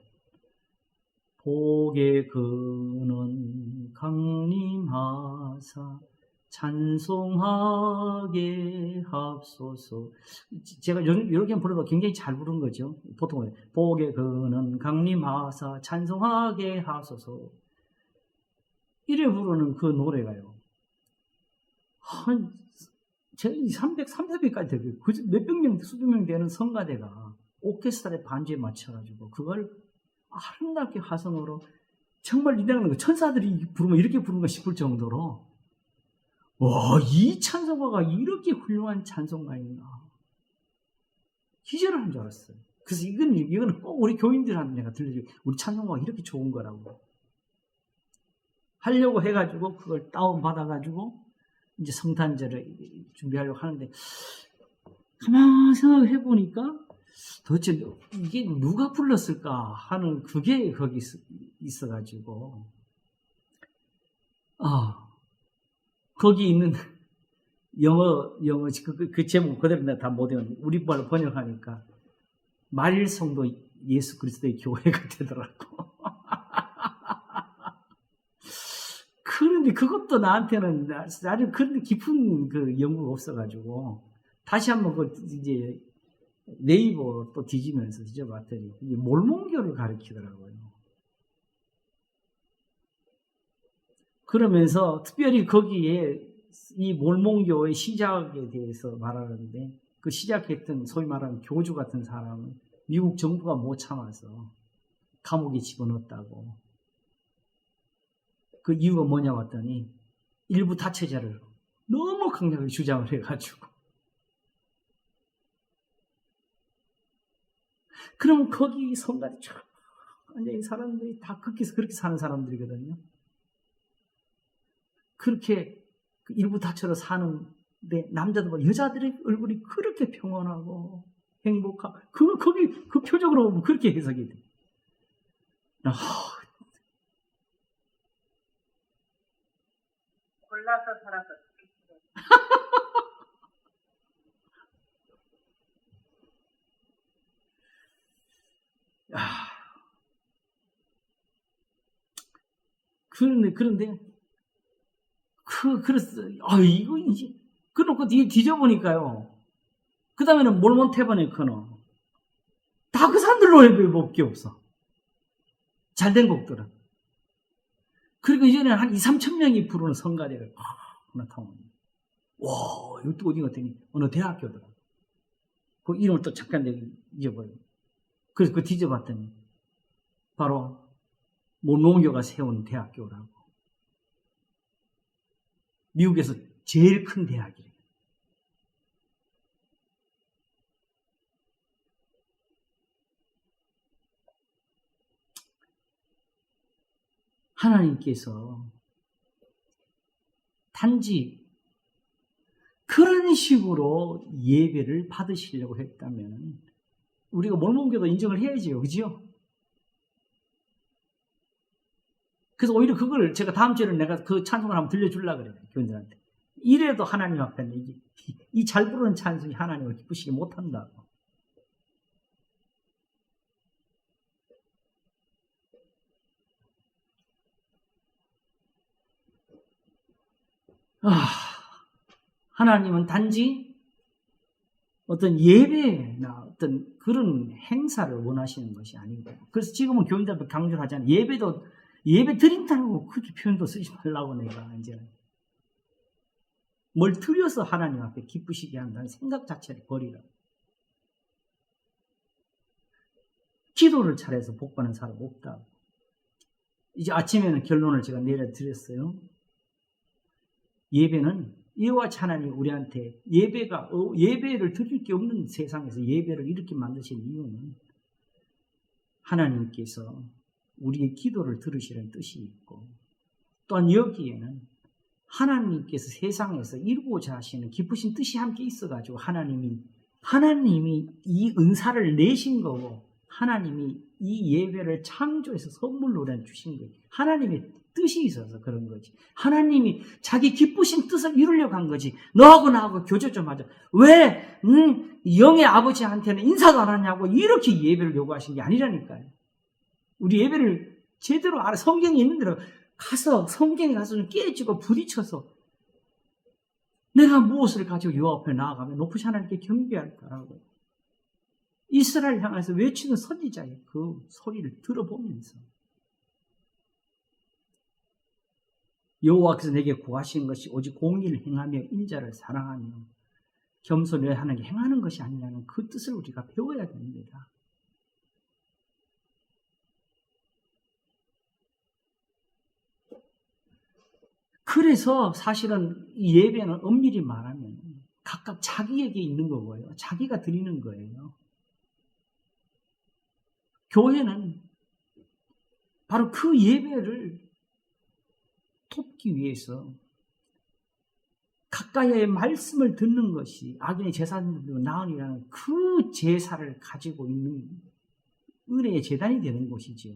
복의 근원 강림하사 찬송하게 합소서. 제가 요즘 이렇게 부르도 굉장히 잘 부른 거죠. 보통은 복의 근원 강림하사 찬송하게 합소서 이래 부르는 그 노래가요, 제가 300까지 되고 몇백 명, 수백 명 되는 성가대가 오케스트라의 반주에 맞춰가지고 그걸 아름답게 화성으로, 정말 이대로 거 천사들이 부르면 이렇게 부른가 싶을 정도로, 이 찬송가가 이렇게 훌륭한 찬송가인가 기절을 한 줄 알았어요. 그래서 이거는 꼭 우리 교인들한테 내가 들려주고, 우리 찬송가가 이렇게 좋은 거라고 하려고 해가지고 그걸 다운받아가지고 이제 성탄절을 준비하려고 하는데, 가만히 생각을 해보니까 도대체 이게 누가 불렀을까 하는 그게 거기 있어가지고, 거기 있는 영어 그 제목 그대로 내가 다 못 외웠는데 우리 말로 번역하니까 마릴송도 예수 그리스도의 교회가 되더라고. 그런데 그것도 나한테는 아주 그런 깊은 그 연구가 없어가지고 다시 한번 그 이제 네이버 또 뒤지면서 뒤져봤더니 이게 몰몬교를 가르치더라고요. 그러면서 특별히 거기에 이 몰몬교의 시작에 대해서 말하는데 그 시작했던 소위 말하는 교주 같은 사람은 미국 정부가 못 참아서 감옥에 집어넣었다고. 그 이유가 뭐냐 봤더니 일부 다처제를 너무 강력하게 주장을 해가지고. 그럼 거기 성가대 쫙 앉아있는 사람들이 다 그렇게 사는 사람들이거든요. 그렇게 일부 다처로 사는데 남자들 뭐 여자들의 얼굴이 그렇게 평온하고 행복하고 거기 그 표적으로 보면 그렇게 해석이 돼.
골라서 살아서
그런데 그랬어. 이거 이제 그놓고 뒤에 뒤져보니까요. 그 다음에는 몰몬 태버네커너 다 그 사람들로 해볼게 없어. 잘된 곡들은. 그리고 이전에는 한 2,3천 명이 부르는 성가대를 나타납니다. 와, 이것도 어디 갔더니 어느 대학교더라. 그 이름을 또 잠깐 내가 잊어버려요. 그래서 그 뒤져봤더니 바로 몰몬교가 세운 대학교라고. 미국에서 제일 큰 대학이래요. 하나님께서 단지 그런 식으로 예배를 받으시려고 했다면 우리가 몰몬교도 인정을 해야지요. 그죠? 그래서 오히려 그걸 제가 다음 주에는 내가 그 찬송을 한번 들려주려고 그래요. 교인들한테. 이래도 하나님 앞에는 이 잘 부르는 찬송이 하나님을 기쁘시게 못한다고. 하나님은 단지 어떤 예배나 어떤 그런 행사를 원하시는 것이 아니고, 그래서 지금은 교인들한테 강조를 하잖아요. 예배 드린다고 그렇게 표현도 쓰지 말라고 내가 이제는. 뭘 드려서 하나님 앞에 기쁘시게 한다는 생각 자체를 버리라고. 기도를 잘해서 복받는 사람 없다고. 이제 아침에는 결론을 제가 내려드렸어요. 예배는 이와 같이 하나님 우리한테 예배를 드릴 게 없는 세상에서 예배를 이렇게 만드신 이유는 하나님께서 우리의 기도를 들으시는 뜻이 있고, 또한 여기에는 하나님께서 세상에서 이루고자 하시는 기쁘신 뜻이 함께 있어가지고 하나님이 이 은사를 내신 거고, 하나님이 이 예배를 창조해서 선물로 우리한테 주신 거예요. 하나님의 뜻이 있어서 그런 거지. 하나님이 자기 기쁘신 뜻을 이루려고 한 거지. 너하고 나하고 교제 좀 하자. 왜 영의 아버지한테는 인사도 안 하냐고 이렇게 예배를 요구하신 게 아니라니까요. 우리 예배를 제대로 알아. 성경에 있는 대로 가서 성경에 가서 좀 깨지고 부딪혀서 내가 무엇을 가지고 요 앞에 나아가면 높으신 하나님께 경배할까라고 이스라엘 향해서 외치는 선지자의 그 소리를 들어보면서 여호와께서 내게 구하신 것이 오직 공의를 행하며 인자를 사랑하며 겸손히 하나님께 행하는 것이 아니냐는 그 뜻을 우리가 배워야 됩니다. 그래서 사실은 이 예배는 엄밀히 말하면 각각 자기에게 있는 거고요. 자기가 드리는 거예요. 교회는 바로 그 예배를 돕기 위해서 가까이의 말씀을 듣는 것이 악인의 제사장들도 나으리라는 그 제사를 가지고 있는 은혜의 제단이 되는 것이죠.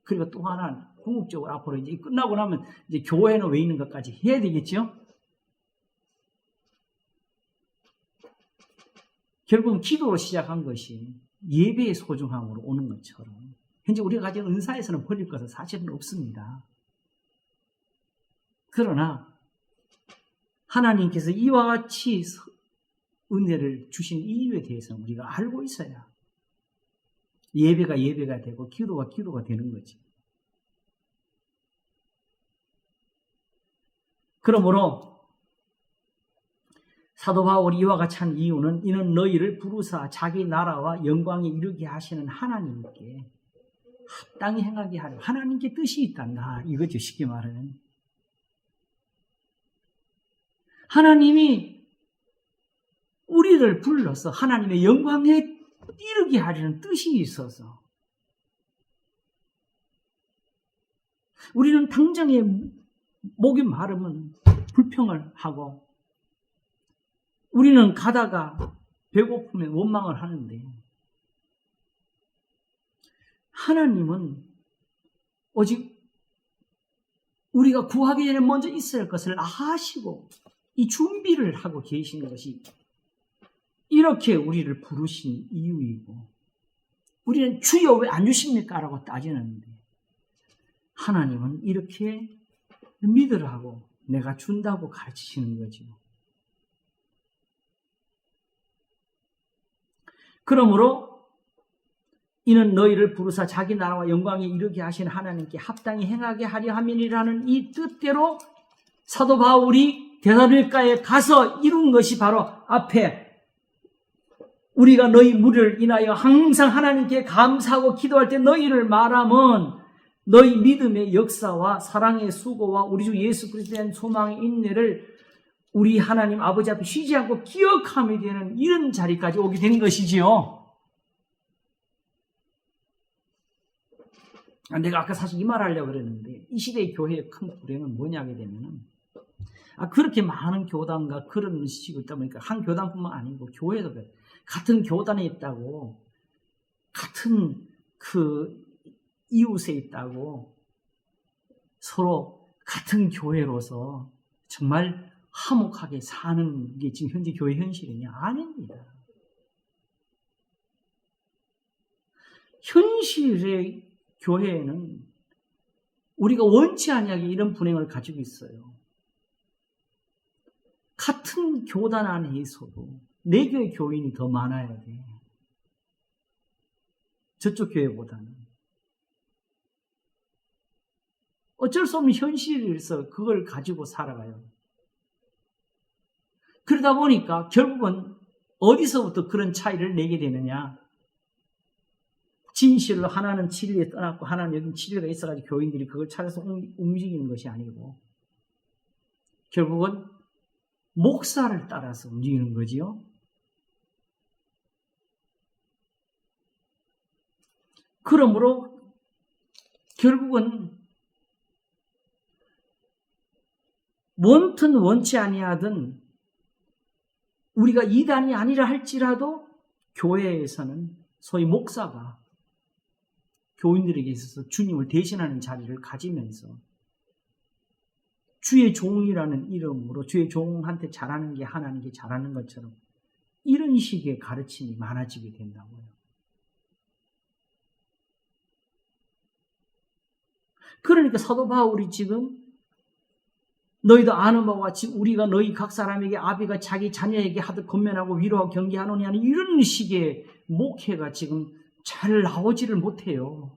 그리고 또 하나 궁극적으로 앞으로 이제 끝나고 나면 이제 교회는 왜 있는 것까지 해야 되겠죠. 결국은 기도로 시작한 것이 예배의 소중함으로 오는 것처럼 현재 우리가 가진 은사에서는 버릴 것은 사실은 없습니다. 그러나 하나님께서 이와 같이 은혜를 주신 이유에 대해서 우리가 알고 있어야 예배가 예배가 되고 기도가 기도가 되는 거지. 그러므로 사도 바울이 이와 같이 한 이유는 이는 너희를 부르사 자기 나라와 영광에 이르게 하시는 하나님께 합당히 행하게 하려 하나님께 뜻이 있단다. 이거죠. 쉽게 말하면 하나님이 우리를 불러서 하나님의 영광에 이르게 하려는 뜻이 있어서 우리는 당장에 목이 마르면 불평을 하고 우리는 가다가 배고프면 원망을 하는데 하나님은 오직 우리가 구하기 전에 먼저 있어야 할 것을 아시고 이 준비를 하고 계시는 것이 이렇게 우리를 부르신 이유이고 우리는 주여 왜 안 주십니까? 라고 따지는데 하나님은 이렇게 믿으라고 내가 준다고 가르치시는 거죠. 그러므로 이는 너희를 부르사 자기 나라와 영광에 이르게 하신 하나님께 합당히 행하게 하려 함이라는 이 뜻대로 사도 바울이 데살로니가에 가서 이룬 것이 바로 앞에 우리가 너희 무리를 인하여 항상 하나님께 감사하고 기도할 때 너희를 말하면 너희 믿음의 역사와 사랑의 수고와 우리 주 예수 그리스도에 대한 소망의 인내를 우리 하나님 아버지 앞에 쉬지 않고 기억하며 되는 이런 자리까지 오게 된 것이지요. 내가 아까 사실 이 말 하려고 그랬는데 이 시대의 교회의 큰 불행은 뭐냐게 되면은 그렇게 많은 교단과 그런 식으로 있다 보니까 한 교단뿐만 아니고 교회도 같은 교단에 있다고 같은 그 이웃에 있다고 서로 같은 교회로서 정말 화목하게 사는 게 지금 현재 교회 현실이냐? 아닙니다. 현실의 교회에는 우리가 원치 아니하게 이런 분행을 가지고 있어요. 같은 교단 안에서도 내 교회 교인이 더 많아야 돼. 저쪽 교회보다는. 어쩔 수 없는 현실에서 그걸 가지고 살아가요. 그러다 보니까 결국은 어디서부터 그런 차이를 내게 되느냐? 진실로 하나는 진리에 떠났고 하나는 여기 진리가 있어가지고 교인들이 그걸 찾아서 움직이는 것이 아니고 결국은 목사를 따라서 움직이는 거지요. 그러므로 결국은 원튼 원치 아니하든 우리가 이단이 아니라 할지라도 교회에서는 소위 목사가 교인들에게 있어서 주님을 대신하는 자리를 가지면서 주의 종이라는 이름으로 주의 종한테 잘하는 게 하나님께 잘하는 것처럼 이런 식의 가르침이 많아지게 된다고요. 그러니까 사도 바울이 지금 너희도 아는 바와 같이 우리가 너희 각 사람에게 아비가 자기 자녀에게 하듯 권면하고 위로하고 경계하노니 하는 이런 식의 목회가 지금 잘 나오지를 못해요.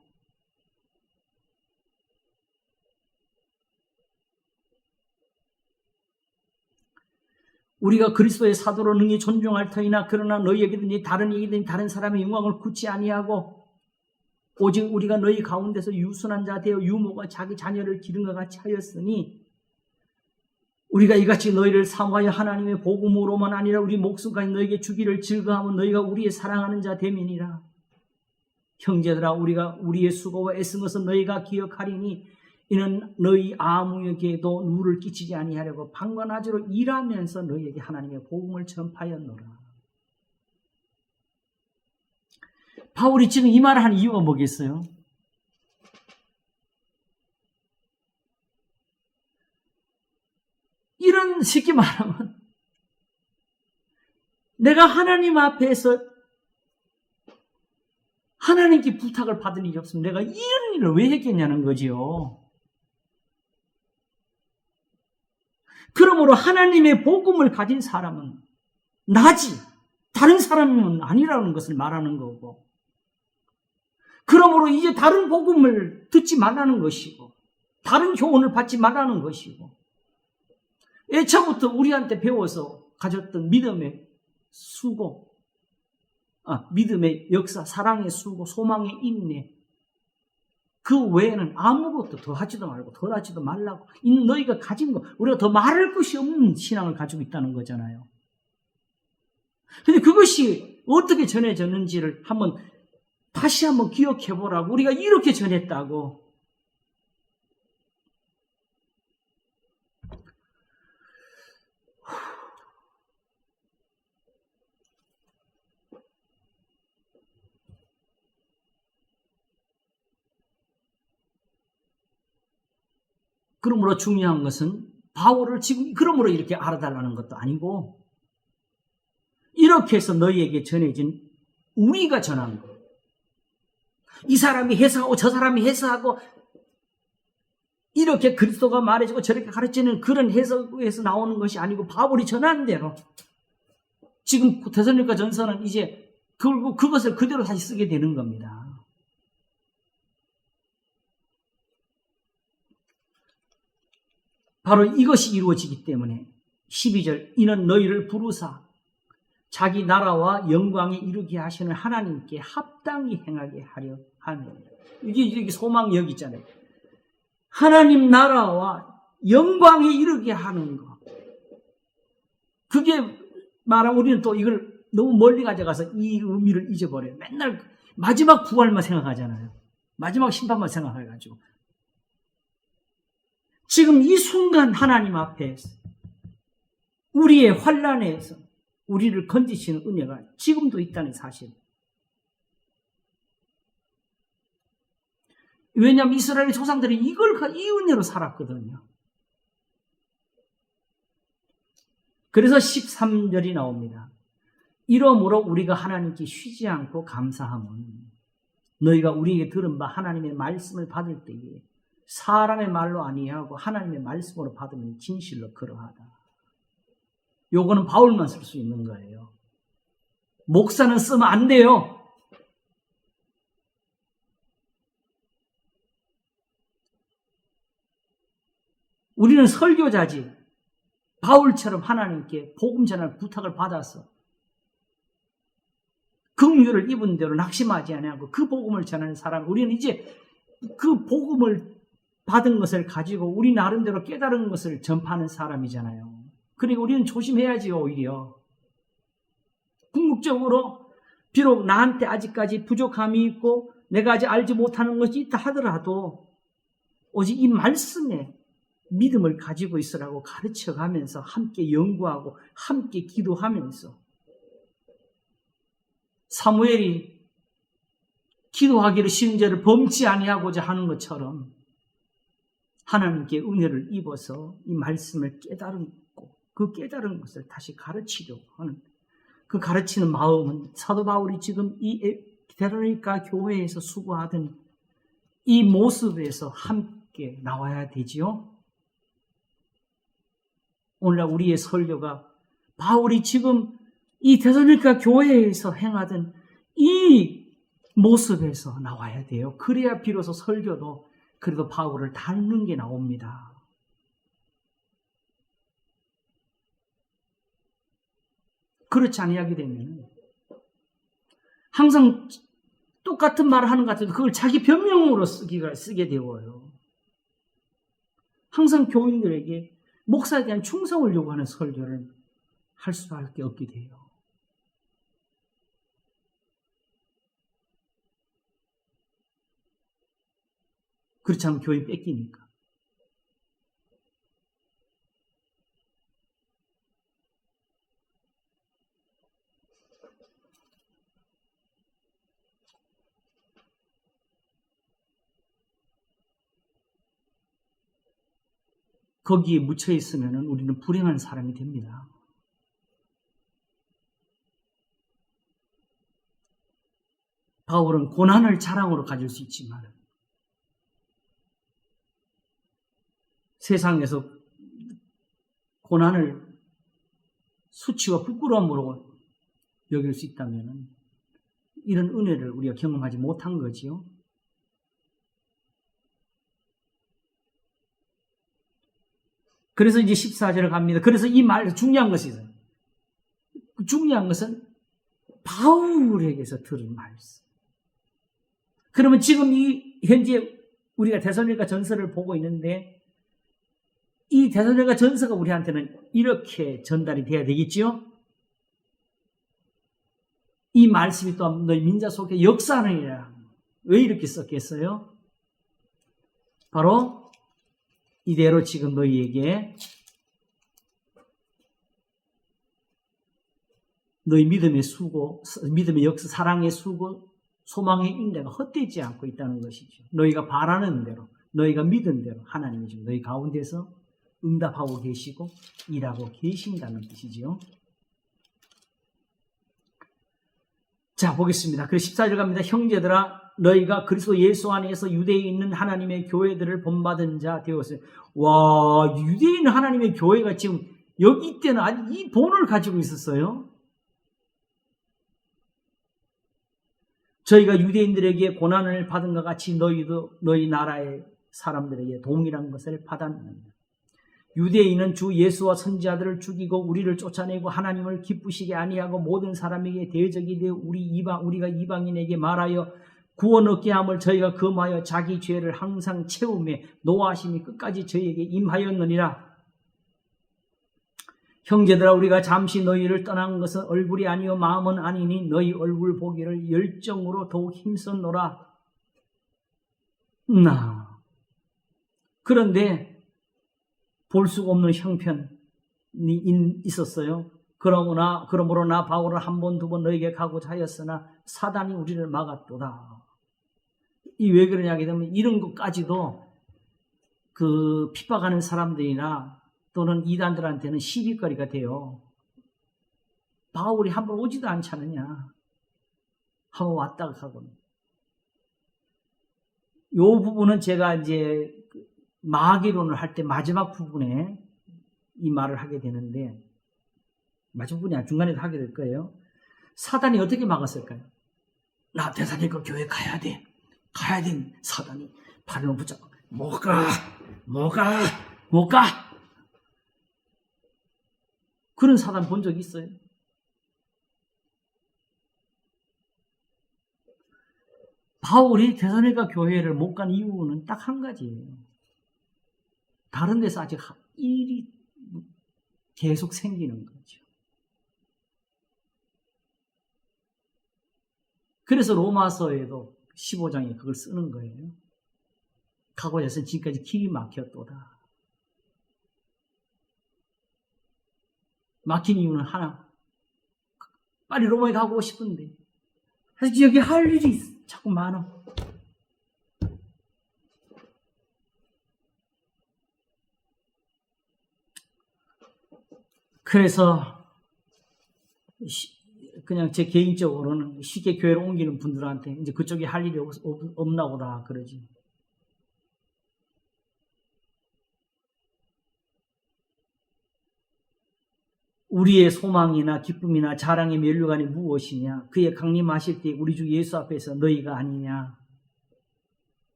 우리가 그리스도의 사도로 능히 존중할 터이나 그러나 너희에게든지 다른 이에게든지 다른 사람의 영광을 굳지 아니하고 오직 우리가 너희 가운데서 유순한 자 되어 유모가 자기 자녀를 기른 것 같이 하였으니 우리가 이같이 너희를 사모하여 하나님의 복음으로만 아니라 우리 목숨까지 너희에게 주기를 즐거하면 너희가 우리의 사랑하는 자 됨이니라. 형제들아 우리가 우리의 수고와 애쓴 것은 너희가 기억하리니 이는 너희 아무에게도 누를 끼치지 아니하려고 방관하지로 일하면서 너희에게 하나님의 복음을 전파하였노라. 바울이 지금 이 말을 하는 이유가 뭐겠어요? 이런 쉽게 말하면 내가 하나님 앞에서 하나님께 부탁을 받은 일이 없으면 내가 이런 일을 왜 했겠냐는 거지요. 그러므로 하나님의 복음을 가진 사람은 나지 다른 사람은 아니라는 것을 말하는 거고, 그러므로 이제 다른 복음을 듣지 말라는 것이고 다른 교훈을 받지 말라는 것이고, 애초부터 우리한테 배워서 가졌던 믿음의 수고, 믿음의 역사, 사랑의 수고, 소망의 인내, 그 외에는 아무것도 더하지도 말고 덜하지도 말라고, 있는 너희가 가진 거, 우리가 더 말할 것이 없는 신앙을 가지고 있다는 거잖아요. 근데 그것이 어떻게 전해졌는지를 다시 한번 기억해 보라고. 우리가 이렇게 전했다고. 그러므로 중요한 것은 바울을 지금 그러므로 이렇게 알아달라는 것도 아니고, 이렇게 해서 너희에게 전해진 우리가 전한 것. 이 사람이 해석하고 저 사람이 해석하고 이렇게 그리스도가 말해주고 저렇게 가르치는 그런 해석에서 나오는 것이 아니고, 바울이 전한 대로 지금 데살로니가 전서는 이제 그것을 그대로 다시 쓰게 되는 겁니다. 바로 이것이 이루어지기 때문에 12절, 이는 너희를 부르사 자기 나라와 영광에 이르게 하시는 하나님께 합당히 행하게 하려 함이니라. 이게 소망이 여기 있잖아요. 하나님 나라와 영광에 이르게 하는 것. 그게 말하면 우리는 또 이걸 너무 멀리 가져가서 이 의미를 잊어버려요. 맨날 마지막 부활만 생각하잖아요. 마지막 심판만 생각해가지고. 지금 이 순간 하나님 앞에서 우리의 환난에서 우리를 건지시는 은혜가 지금도 있다는 사실. 왜냐하면 이스라엘 조상들이 이 은혜로 살았거든요. 그래서 13절이 나옵니다. 이러므로 우리가 하나님께 쉬지 않고 감사함은 너희가 우리에게 들은 바 하나님의 말씀을 받을 때에 사람의 말로 아니하고 하나님의 말씀으로 받으면 진실로 그러하다. 요거는 바울만 쓸 수 있는 거예요. 목사는 쓰면 안 돼요. 우리는 설교자지. 바울처럼 하나님께 복음 전할 부탁을 받아서 긍휼을 입은 대로 낙심하지 아니하고 그 복음을 전하는 사람, 우리는 이제 그 복음을 받은 것을 가지고 우리 나름대로 깨달은 것을 전파하는 사람이잖아요. 그러니까 우리는 조심해야지요. 오히려 궁극적으로 비록 나한테 아직까지 부족함이 있고 내가 아직 알지 못하는 것이 있다 하더라도 오직 이 말씀에 믿음을 가지고 있으라고 가르쳐가면서 함께 연구하고 함께 기도하면서, 사무엘이 기도하기를 쉬운 죄를 범치 아니하고자 하는 것처럼 하나님께 은혜를 입어서 이 말씀을 깨달고 그 깨달은 것을 다시 가르치려고 하는 그 가르치는 마음은 사도 바울이 지금 이 데살로니가 교회에서 수고하던 이 모습에서 함께 나와야 되지요. 오늘날 우리의 설교가 바울이 지금 이 데살로니가 교회에서 행하던 이 모습에서 나와야 돼요. 그래야 비로소 설교도 그래도 바울을 닮는 게 나옵니다. 그렇지 아니하게 되면 항상 똑같은 말을 하는 것 같아도 그걸 자기 변명으로 쓰게 되어요. 항상 교인들에게 목사에 대한 충성을 요구하는 설교를 할 수밖에 없게 돼요. 그렇지 않으면 교인 뺏기니까. 거기에 묻혀 있으면 우리는 불행한 사람이 됩니다. 바울은 고난을 자랑으로 가질 수 있지만 세상에서 고난을 수치와 부끄러움으로 여길 수 있다면 이런 은혜를 우리가 경험하지 못한 거지요. 그래서 이제 14절을 갑니다. 그래서 이 말, 중요한 것이 있어요. 중요한 것은 바울에게서 들은 말씀. 그러면 지금 이 현재 우리가 데살로니가 전서를 보고 있는데 이 데살로니가 전서가 우리한테는 이렇게 전달이 돼야 되겠지요? 이 말씀이 또한 너희 민자 속에 역사하느니라. 왜 이렇게 썼겠어요? 바로 이대로 지금 너희에게 너희 믿음의 수고, 믿음의 역사, 사랑의 수고, 소망의 인내가 헛되지 않고 있다는 것이죠. 너희가 바라는 대로, 너희가 믿은 대로 하나님이 지금 너희 가운데서 응답하고 계시고 일하고 계신다는 뜻이지요. 자, 보겠습니다. 그래서 14절 갑니다. 형제들아, 너희가 그리스도 예수 안에서 유대에 있는 하나님의 교회들을 본받은 자 되었어요. 와, 유대에 있는 하나님의 교회가 지금 여기 때는 아직 이 본을 가지고 있었어요. 저희가 유대인들에게 고난을 받은 것 같이 너희도 너희 나라의 사람들에게 동일한 것을 받았느니라. 유대인은 주 예수와 선지자들을 죽이고 우리를 쫓아내고 하나님을 기쁘시게 아니하고 모든 사람에게 대적이 되어 우리가 이방인에게 말하여 구원 얻게 함을 저희가 금하여 자기 죄를 항상 채우며 노하심이 끝까지 저희에게 임하였느니라. 형제들아, 우리가 잠시 너희를 떠난 것은 얼굴이 아니요 마음은 아니니 너희 얼굴 보기를 열정으로 더욱 힘썼노라. 그런데 볼 수가 없는 형편이 있었어요. 그러므로 나 바울은 한 번, 두 번 너에게 가고자 하였으나 사단이 우리를 막았도다. 이 왜 그러냐 하게 되면 이런 것까지도 그 핍박하는 사람들이나 또는 이단들한테는 시비거리가 돼요. 바울이 한 번 오지도 않잖느냐. 한 번 왔다가 가고는. 이 부분은 제가 이제 마귀론을 할 때 마지막 부분에 이 말을 하게 되는데, 마지막 부분이 아니라 중간에도 하게 될 거예요. 사단이 어떻게 막았을까요? 나 데살로니가 교회 가야 돼. 사단이 발을 붙잡고 못 가. 그런 사단 본 적 있어요? 바울이 데살로니가 교회를 못 간 이유는 딱 한 가지예요. 다른 데서 아직 일이 계속 생기는 거죠. 그래서 로마서에도 15장에 그걸 쓰는 거예요. 가고자 해서 지금까지 길이 막혔도다. 막힌 이유는 하나. 빨리 로마에 가고 싶은데 사실 여기 할 일이 자꾸 많아. 그래서 그냥 제 개인적으로는 쉽게 교회를 옮기는 분들한테 이제 그쪽에 할 일이 없나 보다 그러지. 우리의 소망이나 기쁨이나 자랑의 면류관이 무엇이냐? 그의 강림하실 때 우리 주 예수 앞에서 너희가 아니냐?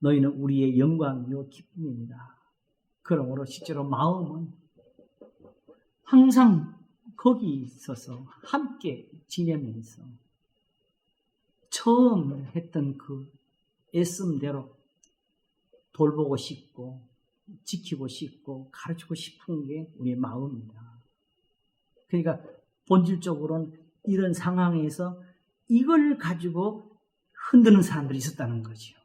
너희는 우리의 영광이요 기쁨입니다. 그러므로 실제로 마음은 항상 거기 있어서 함께 지내면서 처음 했던 그 애씀대로 돌보고 싶고 지키고 싶고 가르치고 싶은 게 우리의 마음입니다. 그러니까 본질적으로는 이런 상황에서 이걸 가지고 흔드는 사람들이 있었다는 거죠.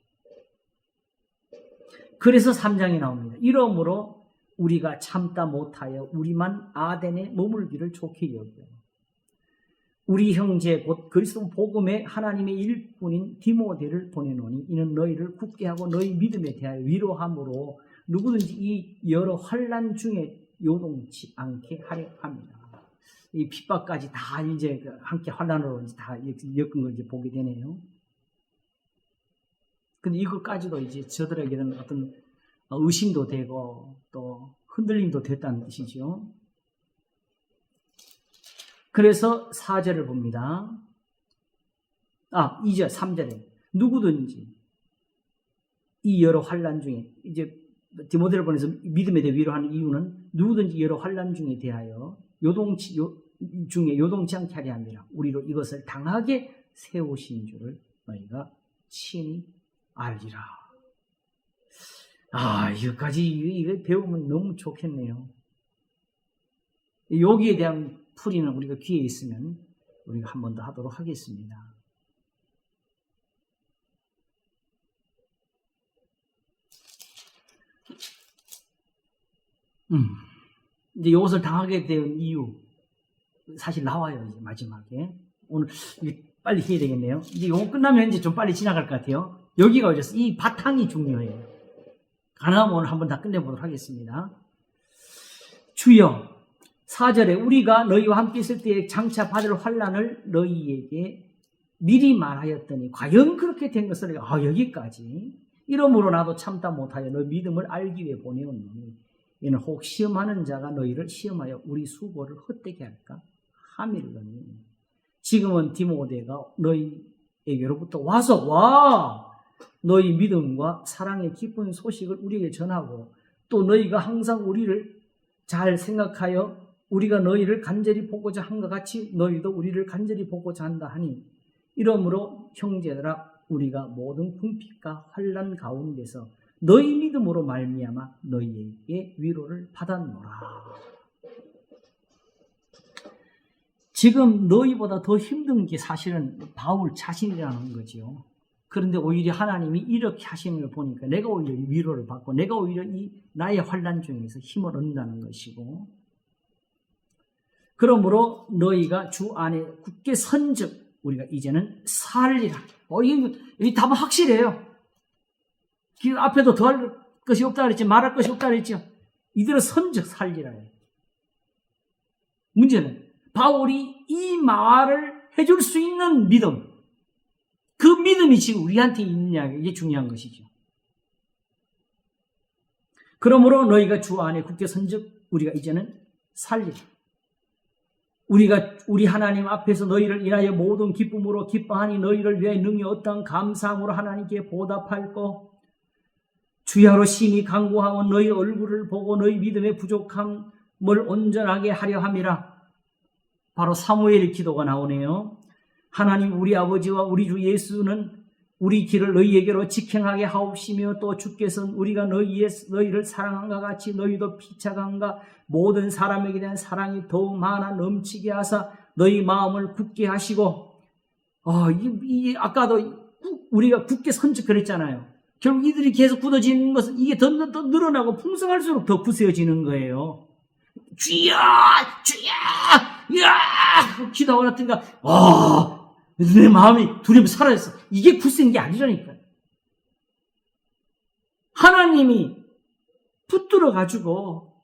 그래서 3장이 나옵니다. 이러므로 우리가 참다 못하여 우리만 아덴에 머물기를 좋게 여겨요. 우리 형제 곧 그리스도 복음의 하나님의 일꾼인 디모데를 보내노니 이는 너희를 굳게 하고 너희 믿음에 대하여 위로함으로 누구든지 이 여러 환난 중에 요동치 않게 하려 합니다. 이 핍박까지 다 이제 함께 환난으로 다 엮은 걸 이제 보게 되네요. 근데 이것까지도 이제 저들에게는 어떤 의심도 되고 또 흔들림도 됐다는 뜻이죠. 그래서 4절을 봅니다. 2절, 3절에 누구든지 이 여러 환난 중에, 이제 디모데를 보내서 믿음에 대해 위로하는 이유는 누구든지 여러 환난 중에 대하여 요동치 않게 하려 함이라. 우리로 이것을 당하게 세우신 줄을 너희가 친히 알리라. 이거까지 이거 배우면 너무 좋겠네요. 여기에 대한 풀이는 우리가 기회 있으면 우리가 한 번 더 하도록 하겠습니다. 이제 이것을 당하게 된 이유 사실 나와요. 이제 마지막에 오늘 빨리 해야 되겠네요. 이제 이거 끝나면 이제 좀 빨리 지나갈 것 같아요. 여기가 어디서 이 바탕이 중요해요. 가능하면 오늘 한번 다 끝내보도록 하겠습니다. 주여, 4절에 우리가 너희와 함께 있을 때에 장차 받을 환난을 너희에게 미리 말하였더니 과연 그렇게 된 것을 여기까지 이러므로 나도 참다 못하여 너희 믿음을 알기 위해 보내었노니 이는 혹 시험하는 자가 너희를 시험하여 우리 수고를 헛되게 할까 함이르더니 지금은 디모데가 너희에게로부터 와서 너희 믿음과 사랑의 기쁜 소식을 우리에게 전하고 또 너희가 항상 우리를 잘 생각하여 우리가 너희를 간절히 보고자 한 것 같이 너희도 우리를 간절히 보고자 한다 하니 이러므로 형제들아 우리가 모든 궁핍과 환난 가운데서 너희 믿음으로 말미암아 너희에게 위로를 받았노라. 지금 너희보다 더 힘든 게 사실은 바울 자신이라는 거죠. 그런데 오히려 하나님이 이렇게 하시는 걸 보니까 내가 오히려 위로를 받고 내가 오히려 이 나의 환난 중에서 힘을 얻는다는 것이고, 그러므로 너희가 주 안에 굳게 선즉 우리가 이제는 살리라. 이 답은 확실해요. 그 앞에도 더할 것이 없다 그랬지, 말할 것이 없다 그랬죠. 이대로 선즉 살리라요. 문제는 바울이 이 말을 해줄 수 있는 믿음, 그 믿음이 지금 우리한테 있느냐, 이게 중요한 것이죠. 그러므로 너희가 주 안에 굳게 선즉 우리가 이제는 살리라. 우리 하나님 앞에서 너희를 인하여 모든 기쁨으로 기뻐하니 너희를 위하여 능히 어떠한 감사함으로 하나님께 보답할거 주야로 심히 간구하고 너희 얼굴을 보고 너희 믿음의 부족함을 온전하게 하려 함이라. 바로 사무엘의 기도가 나오네요. 하나님 우리 아버지와 우리 주 예수는 우리 길을 너희에게로 직행하게 하옵시며 또 주께서는 우리가 너희를 사랑한가 같이 너희도 피차간가 모든 사람에게 대한 사랑이 더욱 많아 넘치게 하사 너희 마음을 굳게 하시고, 아까도 우리가 굳게 선즉 그랬잖아요. 결국 이들이 계속 굳어지는 것은 이게 더 늘어나고 풍성할수록 더 굳어지는 거예요. 주야! 기도하고 났더니까 내 마음이 두려움이 사라졌어. 이게 굳은 게 아니라니까요. 하나님이 붙들어 가지고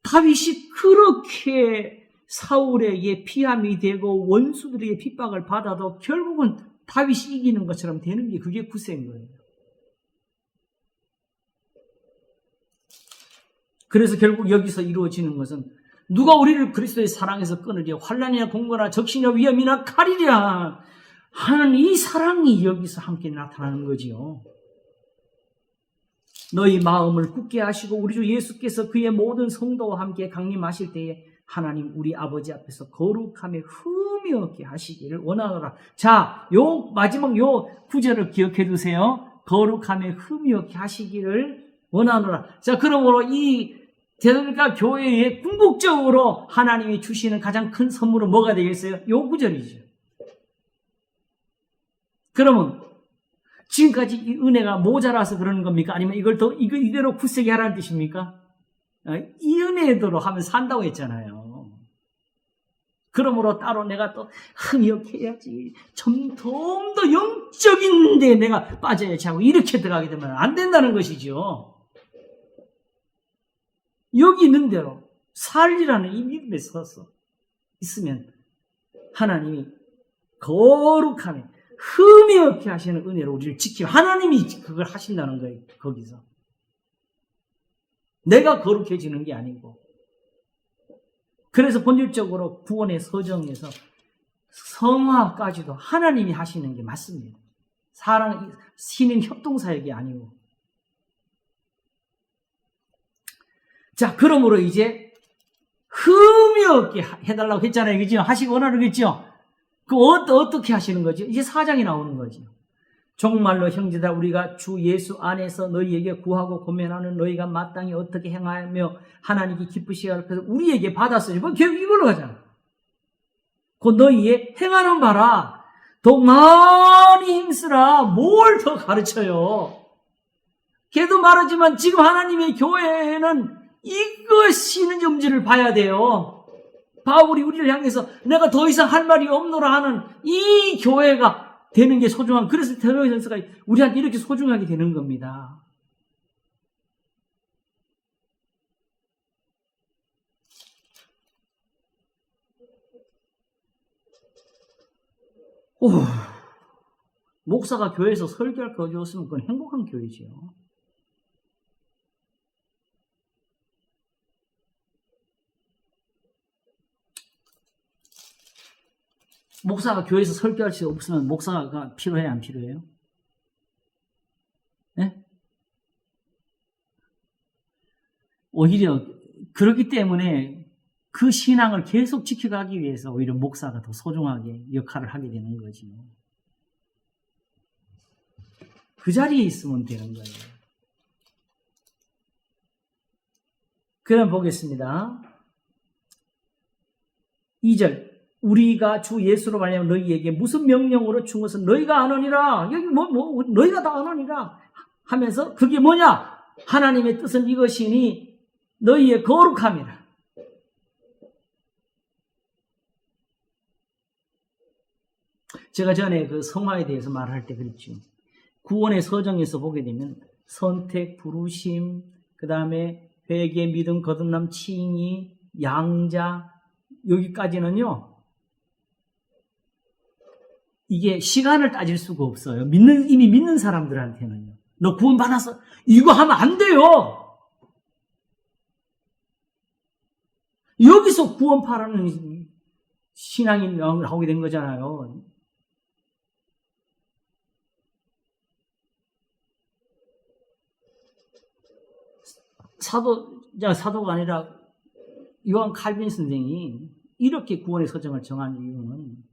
다윗이 그렇게 사울에게 피함이 되고 원수들에게 핍박을 받아도 결국은 다윗이 이기는 것처럼 되는 게 그게 굳은 거예요. 그래서 결국 여기서 이루어지는 것은 누가 우리를 그리스도의 사랑에서 끊으려 환난이나 공고나 적신이나 위험이나 칼이랴 하는 이 사랑이 여기서 함께 나타나는 거지요. 너희 마음을 굳게 하시고 우리 주 예수께서 그의 모든 성도와 함께 강림하실 때에 하나님 우리 아버지 앞에서 거룩함에 흠이 없게 하시기를 원하노라. 자, 마지막 구절을 기억해 두세요. 거룩함에 흠이 없게 하시기를 원하노라. 자, 그러므로 이 데살로니가 교회에 궁극적으로 하나님이 주시는 가장 큰 선물은 뭐가 되겠어요? 요 구절이죠. 그러면 지금까지 이 은혜가 모자라서 그러는 겁니까? 아니면 이대로 굳세게 하라는 뜻입니까? 이 은혜대로 하면 산다고 했잖아요. 그러므로 따로 내가 또 흠이 없게 해야지. 좀 더 영적인 데 내가 빠져야지 하고 이렇게 들어가게 되면 안 된다는 것이죠. 여기 있는 대로 살리라는 이 믿음에 서서 있으면 하나님이 거룩함에 흠이 없게 하시는 은혜로 우리를 지키고 하나님이 그걸 하신다는 거예요. 거기서. 내가 거룩해지는 게 아니고. 그래서 본질적으로 구원의 서정에서 성화까지도 하나님이 하시는 게 맞습니다. 사람, 신인 협동사역이 아니고. 자, 그러므로 이제 흠이 없게 해달라고 했잖아요. 그죠? 하시기 원하겠죠? 어떻게 하시는 거죠? 이제 4장이 나오는 거죠. 정말로 형제들아 우리가 주 예수 안에서 너희에게 구하고 고면하는 너희가 마땅히 어떻게 행하며 하나님께 기쁘시게 할 것을 우리에게 받았으니 뭐 결국 이걸로 가잖아. 그 너희의 행하는 바라 더 많이 힘쓰라. 뭘 더 가르쳐요? 걔도 말하지만 지금 하나님의 교회에는 이것이 염지를 봐야 돼요. 바울이 우리를 향해서 내가 더 이상 할 말이 없노라 하는 이 교회가 되는 게 소중한, 그래서 데살로니가전서가 우리한테 이렇게 소중하게 되는 겁니다. 오, 목사가 교회에서 설교할 거 줬으면 그건 행복한 교회지요. 목사가 교회에서 설교할 수 없으면 목사가 필요해요, 안 필요해요? 네? 오히려 그렇기 때문에 그 신앙을 계속 지켜가기 위해서 오히려 목사가 더 소중하게 역할을 하게 되는 거지. 그 자리에 있으면 되는 거예요. 그럼 보겠습니다. 2절. 우리가 주 예수로 말하면 너희에게 무슨 명령으로 준 것은 너희가 아느니라. 여기 너희가 다 아느니라 하면서 그게 뭐냐? 하나님의 뜻은 이것이니 너희의 거룩함이라. 제가 전에 그 성화에 대해서 말할 때 그랬죠. 구원의 서정에서 보게 되면 선택, 부르심, 그 다음에 회개, 믿음, 거듭남, 칭의, 양자, 여기까지는요. 이게 시간을 따질 수가 없어요. 이미 믿는 사람들한테는요. 너 구원 받았어? 이거 하면 안 돼요. 여기서 구원파라는 신앙이 나오게 된 거잖아요. 사도가 아니라 요한 칼빈 선생이 이렇게 구원의 서정을 정한 이유는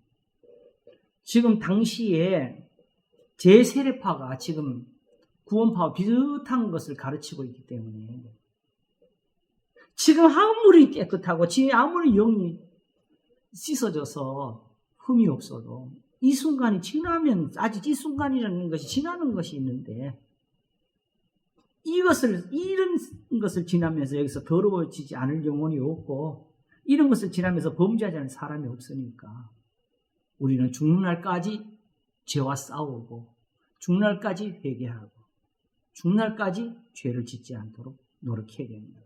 지금 당시에 제세례파가 지금 구원파와 비슷한 것을 가르치고 있기 때문에 지금 아무리 깨끗하고 지금 아무리 영이 씻어져서 흠이 없어도 이 순간이 지나면 아직 이 순간이라는 것이 지나는 것이 있는데 이런 것을 지나면서 여기서 더러워지지 않을 영혼이 없고 이런 것을 지나면서 범죄하지 않을 사람이 없으니까 우리는 죽는 날까지 죄와 싸우고 죽는 날까지 회개하고 죽는 날까지 죄를 짓지 않도록 노력해야 됩니다.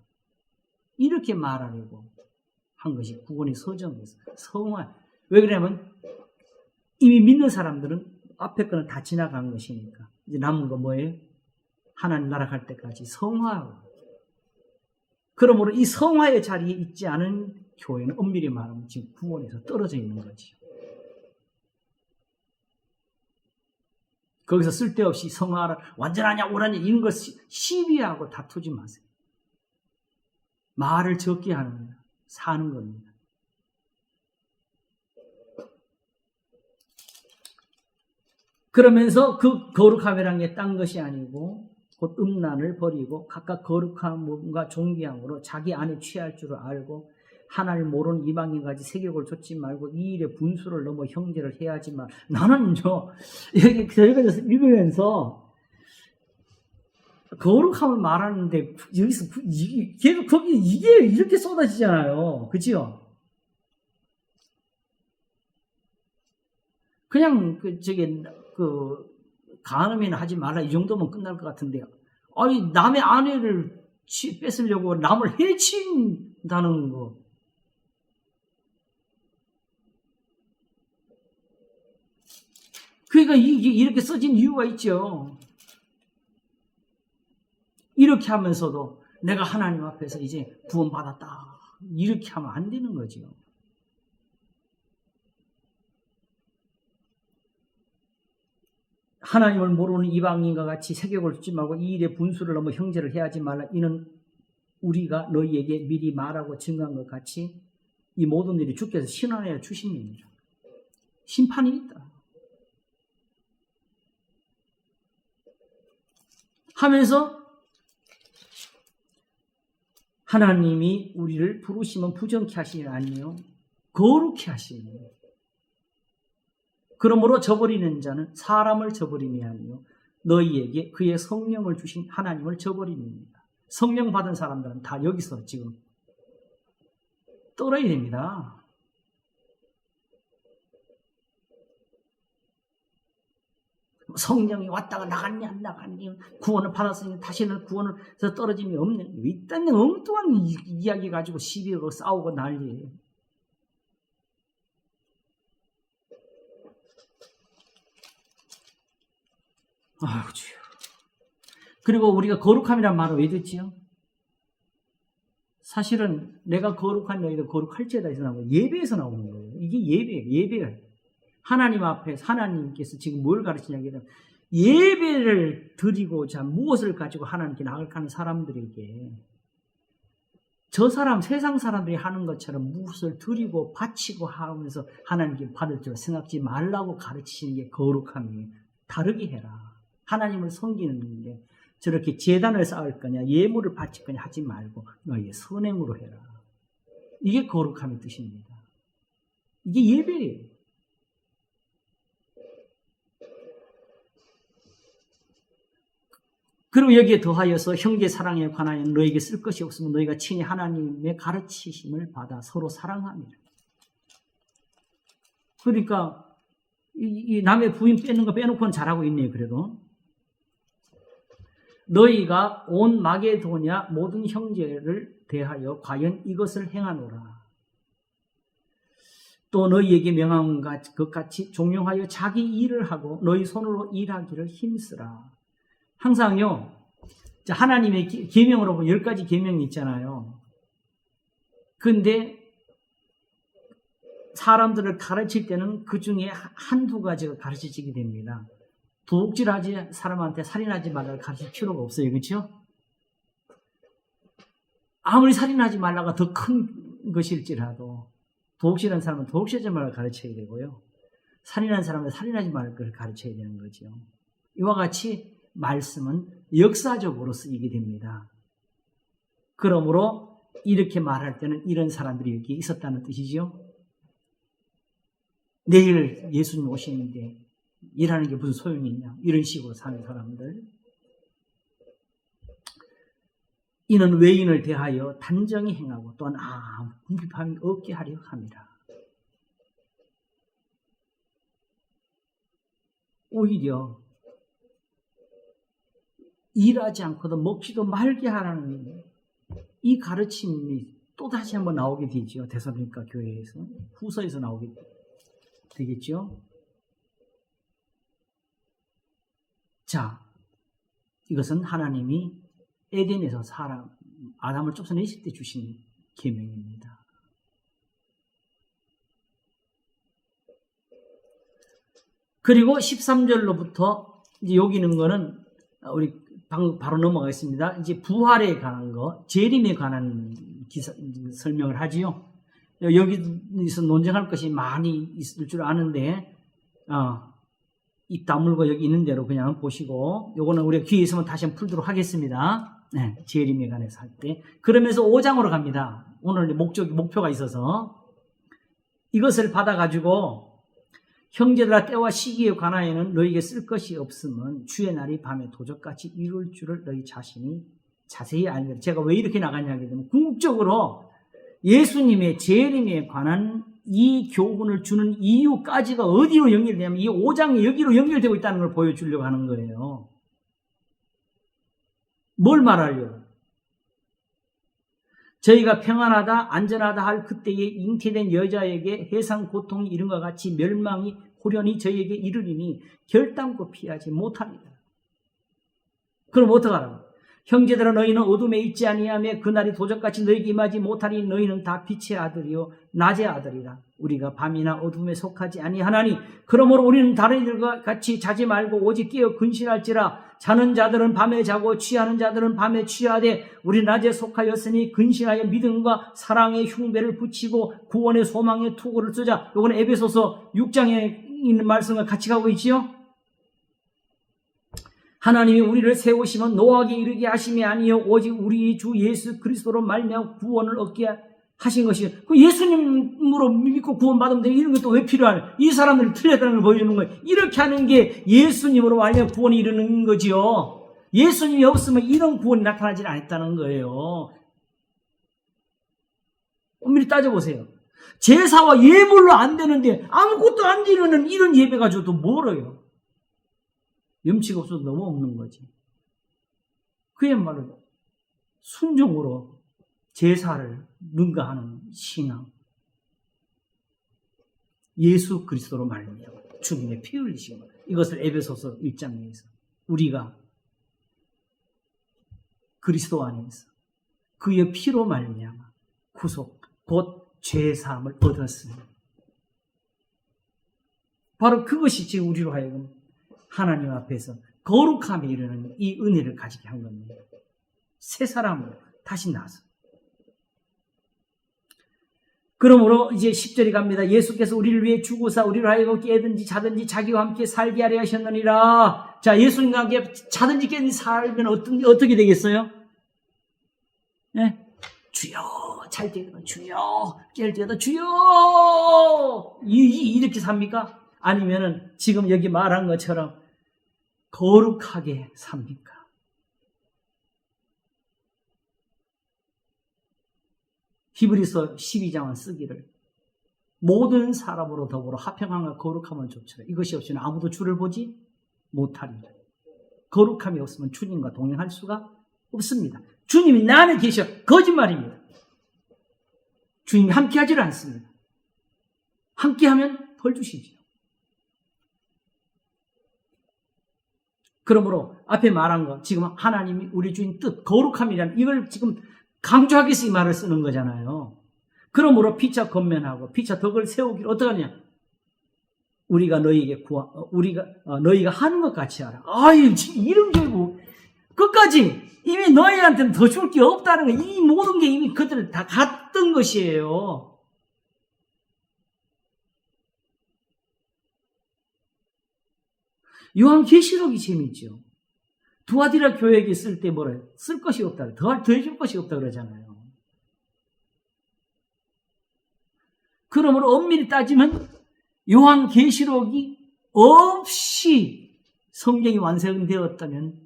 이렇게 말하려고 한 것이 구원의 서정에서 성화. 왜 그러냐면 이미 믿는 사람들은 앞에 거는 다 지나간 것이니까 이제 남은 거 뭐예요? 하나님 나라 갈 때까지 성화하고. 그러므로 이 성화의 자리에 있지 않은 교회는 엄밀히 말하면 지금 구원에서 떨어져 있는 거지. 거기서 쓸데없이 성화를 완전하냐 오라냐 이런 것 시비하고 다투지 마세요. 말을 적게 하는 거야. 사는 겁니다. 그러면서 그 거룩함이란 게 딴 것이 아니고 곧 음란을 버리고 각각 거룩함과 존귀함으로 자기 안에 취할 줄을 알고 하나님 모르는 이방인까지 세격을 좇지 말고 이 일에 분수를 넘어 형제를 해야지만 나는요 여기 저희가 읽으면서 거룩함을 말하는데 여기서 계속 거기 이게 이렇게 쏟아지잖아요. 그죠? 그냥 간음이나 하지 말라 이 정도면 끝날 것 같은데요. 아니 남의 아내를 뺏으려고 남을 해친다는 거. 그러니까 이게 이렇게 써진 이유가 있죠. 이렇게 하면서도 내가 하나님 앞에서 이제 구원받았다. 이렇게 하면 안 되는 거죠. 하나님을 모르는 이방인과 같이 세격을 주지 말고 이 일에 분수를 넘어 형제를 해하지 말라. 이는 우리가 너희에게 미리 말하고 증거한 것 같이 이 모든 일이 주께서 신원하여 주심이니라. 심판이 있다. 하면서 하나님이 우리를 부르시면 부정케 하시니 아니요 거룩케 하시니. 그러므로 저버리는 자는 사람을 저버림이 아니요 너희에게 그의 성령을 주신 하나님을 저버림입니다. 성령 받은 사람들은 다 여기서 지금 떨어야 됩니다. 성령이 왔다가 나갔니 안 나갔니 구원을 받았으니 다시는 구원을 떨어짐이 없는 이딴 엉뚱한 이야기 가지고 시비하고 싸우고 난리예요. 아이고 주여. 그리고 우리가 거룩함이란 말을 왜 듣지요? 사실은 내가 거룩한 너희도 거룩할지어다에서 나오고 예배에서 나오는 거예요. 이게 예배가 하나님 앞에 하나님께서 지금 뭘 가르치냐면 예배를 드리고자 무엇을 가지고 하나님께 나아가는 사람들에게 저 사람 세상 사람들이 하는 것처럼 무엇을 드리고 바치고 하면서 하나님께 받을 줄 생각지 말라고 가르치시는 게 거룩함이에요. 다르게 해라. 하나님을 섬기는데 저렇게 제단을 쌓을 거냐 예물을 바칠 거냐 하지 말고 너희의 선행으로 해라. 이게 거룩함의 뜻입니다. 이게 예배예요. 그리고 여기에 더하여서 형제 사랑에 관하여 너에게 쓸 것이 없으면 너희가 친히 하나님의 가르치심을 받아 서로 사랑합니다. 그러니까 이 남의 부인 빼는 거 빼놓고는 잘하고 있네요. 그래도 너희가 온 마게도냐 모든 형제를 대하여 과연 이것을 행하노라. 또 너희에게 명한 것 같이 종용하여 자기 일을 하고 너희 손으로 일하기를 힘쓰라. 항상요, 하나님의 계명으로 보면 10가지 계명이 있잖아요. 근데 사람들을 가르칠 때는 그 중에 한두 가지가 가르쳐지게 됩니다. 도둑질하지 사람한테 살인하지 말라고 가르칠 필요가 없어요. 그렇죠? 아무리 살인하지 말라가 더 큰 것일지라도 도둑질하는 사람은 도둑질하지 말라고 가르쳐야 되고요. 살인하는 사람은 살인하지 말라고 가르쳐야 되는 거죠. 이와 같이 말씀은 역사적으로 쓰이게 됩니다. 그러므로 이렇게 말할 때는 이런 사람들이 여기 있었다는 뜻이죠. 내일 예수님 오시는데 일하는 게 무슨 소용이 있냐 이런 식으로 사는 사람들. 이는 외인을 대하여 단정히 행하고 또한 아무 궁핍함이 없게 하려 함이라. 오히려 일하지 않고도 먹지도 말게 하라는 이 가르침이 또다시 한번 나오게 되죠. 데살로니가 교회에서 후서에서 나오게 되겠죠. 자, 이것은 하나님이 에덴에서 아담을 쫓아내실 때 주신 계명입니다. 그리고 13절로부터 이제 여기 있는 거는 우리 바로 넘어가겠습니다. 이제 부활에 관한 거, 재림에 관한 설명을 하지요. 여기서 논쟁할 것이 많이 있을 줄 아는데, 입 다물고 여기 있는 대로 그냥 보시고, 요거는 우리가 귀에 있으면 다시 한번 풀도록 하겠습니다. 네, 재림에 관해서 할 때. 그러면서 5장으로 갑니다. 오늘 목표가 있어서. 이것을 받아가지고, 형제들아 때와 시기에 관하여는 너희에게 쓸 것이 없으면 주의 날이 밤에 도적같이 이룰 줄을 너희 자신이 자세히 알면. 제가 왜 이렇게 나가냐 하게 되면 궁극적으로 예수님의 재림에 관한 이 교훈을 주는 이유까지가 어디로 연결되냐면 이 5장이 여기로 연결되고 있다는 걸 보여주려고 하는 거예요. 뭘 말하려고? 저희가 평안하다 안전하다 할 그때에 잉태된 여자에게 해상 고통이 이른과 같이 멸망이 호련히 저희에게 이르리니 결단코 피하지 못하리라. 그럼 어떡하라고? 형제들아 너희는 어둠에 있지 아니하며 그날이 도적같이 너희에게 임하지 못하니 너희는 다 빛의 아들이요 낮의 아들이라. 우리가 밤이나 어둠에 속하지 아니하나니 그러므로 우리는 다른 이들과 같이 자지 말고 오직 깨어 근신할지라. 자는 자들은 밤에 자고 취하는 자들은 밤에 취하되 우리 낮에 속하였으니 근신하여 믿음과 사랑의 흉배를 붙이고 구원의 소망의 투구를 쓰자. 요거는 에베소서 6장에 있는 말씀과 같이 가고 있지요. 하나님이 우리를 세우시면 노하게 이르게 하심이 아니요 오직 우리 주 예수 그리스도로 말미암아 구원을 얻게 하신 것이요. 그 예수님으로 믿고 구원받으면 되는 이런 것도 왜 필요하냐? 이 사람들이 틀렸다는 걸 보여주는 거예요. 이렇게 하는 게 예수님으로 말미암아 구원이 이르는 거지요. 예수님이 없으면 이런 구원이 나타나지 않았다는 거예요. 엄밀히 따져보세요. 제사와 예물로 안 되는데 아무것도 안 드리는 이런 예배 가지고도 멀어요. 염치가 없어도 너무 없는 거지. 그야말로 순종으로 제사를 능가하는 신앙. 예수 그리스도로 말미암아 주님의 피 흘리심을, 이것을 에베소서 1장에서 우리가 그리스도 안에서 그의 피로 말미암아 구속 곧 죄사함을 얻었습니다. 바로 그것이 지금 우리로 하여금 하나님 앞에서 거룩함에 이르는 이 은혜를 가지게 한 겁니다. 새 사람으로 다시 나서. 그러므로 이제 10절이 갑니다. 예수께서 우리를 위해 죽으사 우리를 하여금 깨든지 자든지 자기와 함께 살게 하려 하셨느니라. 자, 예수님과 함께 자든지 깨든지 살면 어떻게 되겠어요? 네? 주여, 잘 때도 주여, 깰 때도 주여. 이렇게 삽니까? 아니면은 지금 여기 말한 것처럼 거룩하게 삽니까? 히브리서 12장은 쓰기를 모든 사람으로 더불어 화평함과 거룩함을 좇으라. 이것이 없이는 아무도 주를 보지 못하리라. 거룩함이 없으면 주님과 동행할 수가 없습니다. 주님이 내 안에 계셔. 거짓말입니다. 주님이 함께하지를 않습니다. 함께하면 벌 주시죠. 그러므로 앞에 말한 거, 지금 하나님이 우리 주인 뜻, 거룩함이라는 이걸 지금 강조하기 위해서 이 말을 쓰는 거잖아요. 그러므로 피차 건면하고 피차 덕을 세우기를 어떡하냐? 우리가 너희가 하는 것 같이 하라. 아유, 지금 이런 게 뭐, 끝까지 이미 너희한테는 더 줄 게 없다는 거, 이 모든 게 이미 그들을 다 갔던 것이에요. 요한계시록이 재미있죠. 두아디라 교회에게 쓸 때 뭐래요? 쓸 것이 없다. 더해줄 것이 없다 그러잖아요. 그러므로 엄밀히 따지면 요한계시록이 없이 성경이 완성되었다면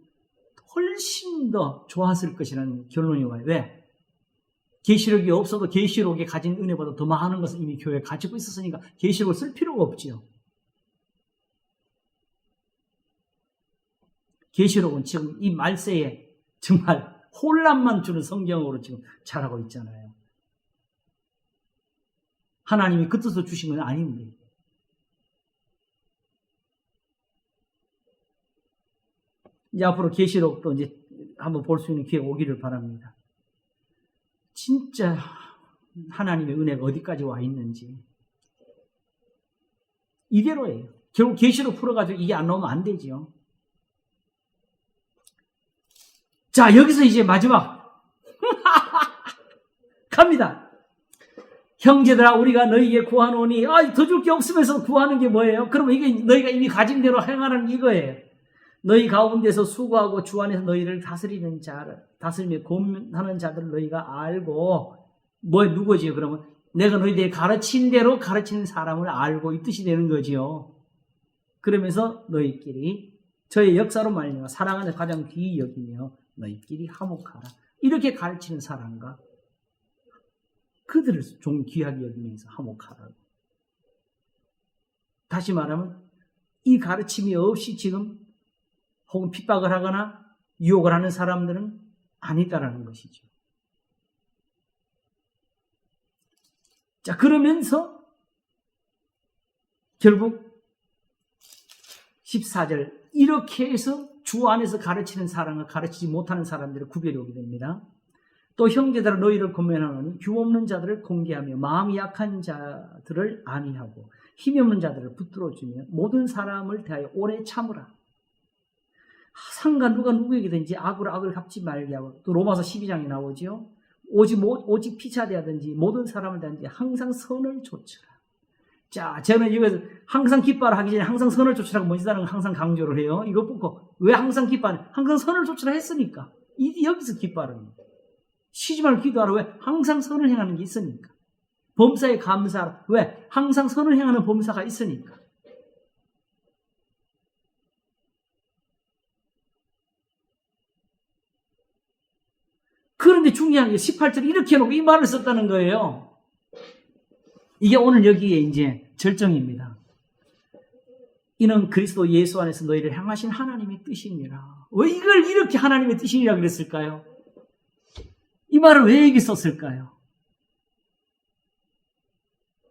훨씬 더 좋았을 것이라는 결론이 와요. 왜? 계시록이 없어도 계시록에 가진 은혜보다 더 많은 것을 이미 교회에 가지고 있었으니까 계시록을 쓸 필요가 없지요. 계시록은 지금 이 말세에 정말 혼란만 주는 성경으로 지금 자라고 있잖아요. 하나님이 그 뜻으로 주신 건 아닌데. 이제 앞으로 계시록도 이제 한번 볼 수 있는 기회가 오기를 바랍니다. 진짜 하나님의 은혜가 어디까지 와 있는지. 이대로예요. 결국 계시록 풀어가지고 이게 안 나오면 안 되지요. 자, 여기서 이제 마지막 갑니다. 형제들아 우리가 너희에게 구하노니, 더 줄 게 없으면서 구하는 게 뭐예요? 그러면 이게 너희가 이미 가진 대로 행하는 이거예요. 너희 가운데서 수고하고 주 안에서 너희를 다스리는 자를, 다스리며 고민하는 자들을 너희가 알고, 누구지요? 그러면 내가 너희들이 가르친 대로 가르치는 사람을 알고, 이 뜻이 되는 거지요. 그러면서 너희끼리 저의 역사로 말미암아 사랑하는 가장 귀히 여기며 너희끼리 화목하라. 이렇게 가르치는 사람과 그들을 좀 귀하게 여기면서 화목하라. 다시 말하면 이 가르침이 없이 지금 혹은 핍박을 하거나 유혹을 하는 사람들은 아니다라는 것이죠. 자, 그러면서 결국 14절 이렇게 해서 주 안에서 가르치는 사람과 가르치지 못하는 사람들의 구별이 오게 됩니다. 또 형제들아 너희를 권면하노니 규 없는 자들을 공개하며 마음이 약한 자들을 안위하고 힘이 없는 자들을 붙들어주며 모든 사람을 대하여 오래 참으라. 상관 누가 누구에게든지 악을 갚지 말게 하고 또 로마서 12장에 나오죠. 오직 피차되하든지 모든 사람을 대하든지 항상 선을 조치라. 자, 저는 이거 항상 기뻐하라 하기 전에 항상 선을 조치라고 멋있다는 걸 항상 강조를 해요. 이거 보고 왜 항상 기뻐하냐? 항상 선을 조치라 했으니까. 여기서 기뻐하는 거예요. 쉬지 말고 기도하라. 왜? 항상 선을 행하는 게 있으니까. 범사에 감사하라. 왜? 항상 선을 행하는 범사가 있으니까. 그런데 중요한 게 18절에 이렇게 해놓고 이 말을 썼다는 거예요. 이게 오늘 여기에 이제 절정입니다. 이는 그리스도 예수 안에서 너희를 향하신 하나님의 뜻이니라. 왜 이걸 이렇게 하나님의 뜻이니라 그랬을까요? 이 말을 왜 여기 썼을까요?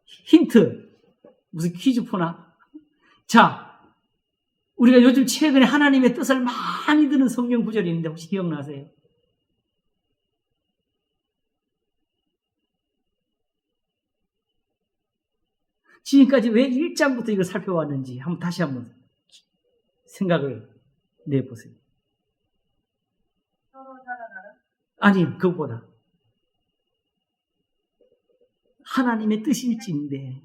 힌트. 무슨 퀴즈 푸나? 자, 우리가 요즘 최근에 하나님의 뜻을 많이 드는 성경 구절이 있는데 혹시 기억나세요? 지금까지 왜 1장부터 이걸 살펴왔는지 다시 한번 생각을 내보세요. 아니, 그것보다 하나님의 뜻일진데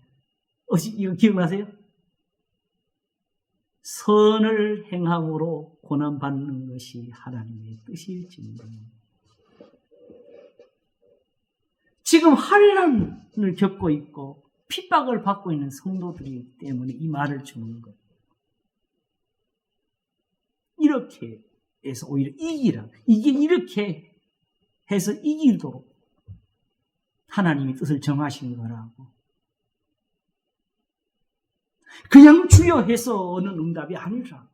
이거 기억나세요? 선을 행함으로 고난받는 것이 하나님의 뜻일진데 지금 환난을 겪고 있고 핍박을 받고 있는 성도들이기 때문에 이 말을 주는 거예요. 이렇게 해서 오히려 이기라. 이게 이렇게 해서 이기도록 하나님이 뜻을 정하신 거라고. 그냥 주여 해서는 응답이 아니라고.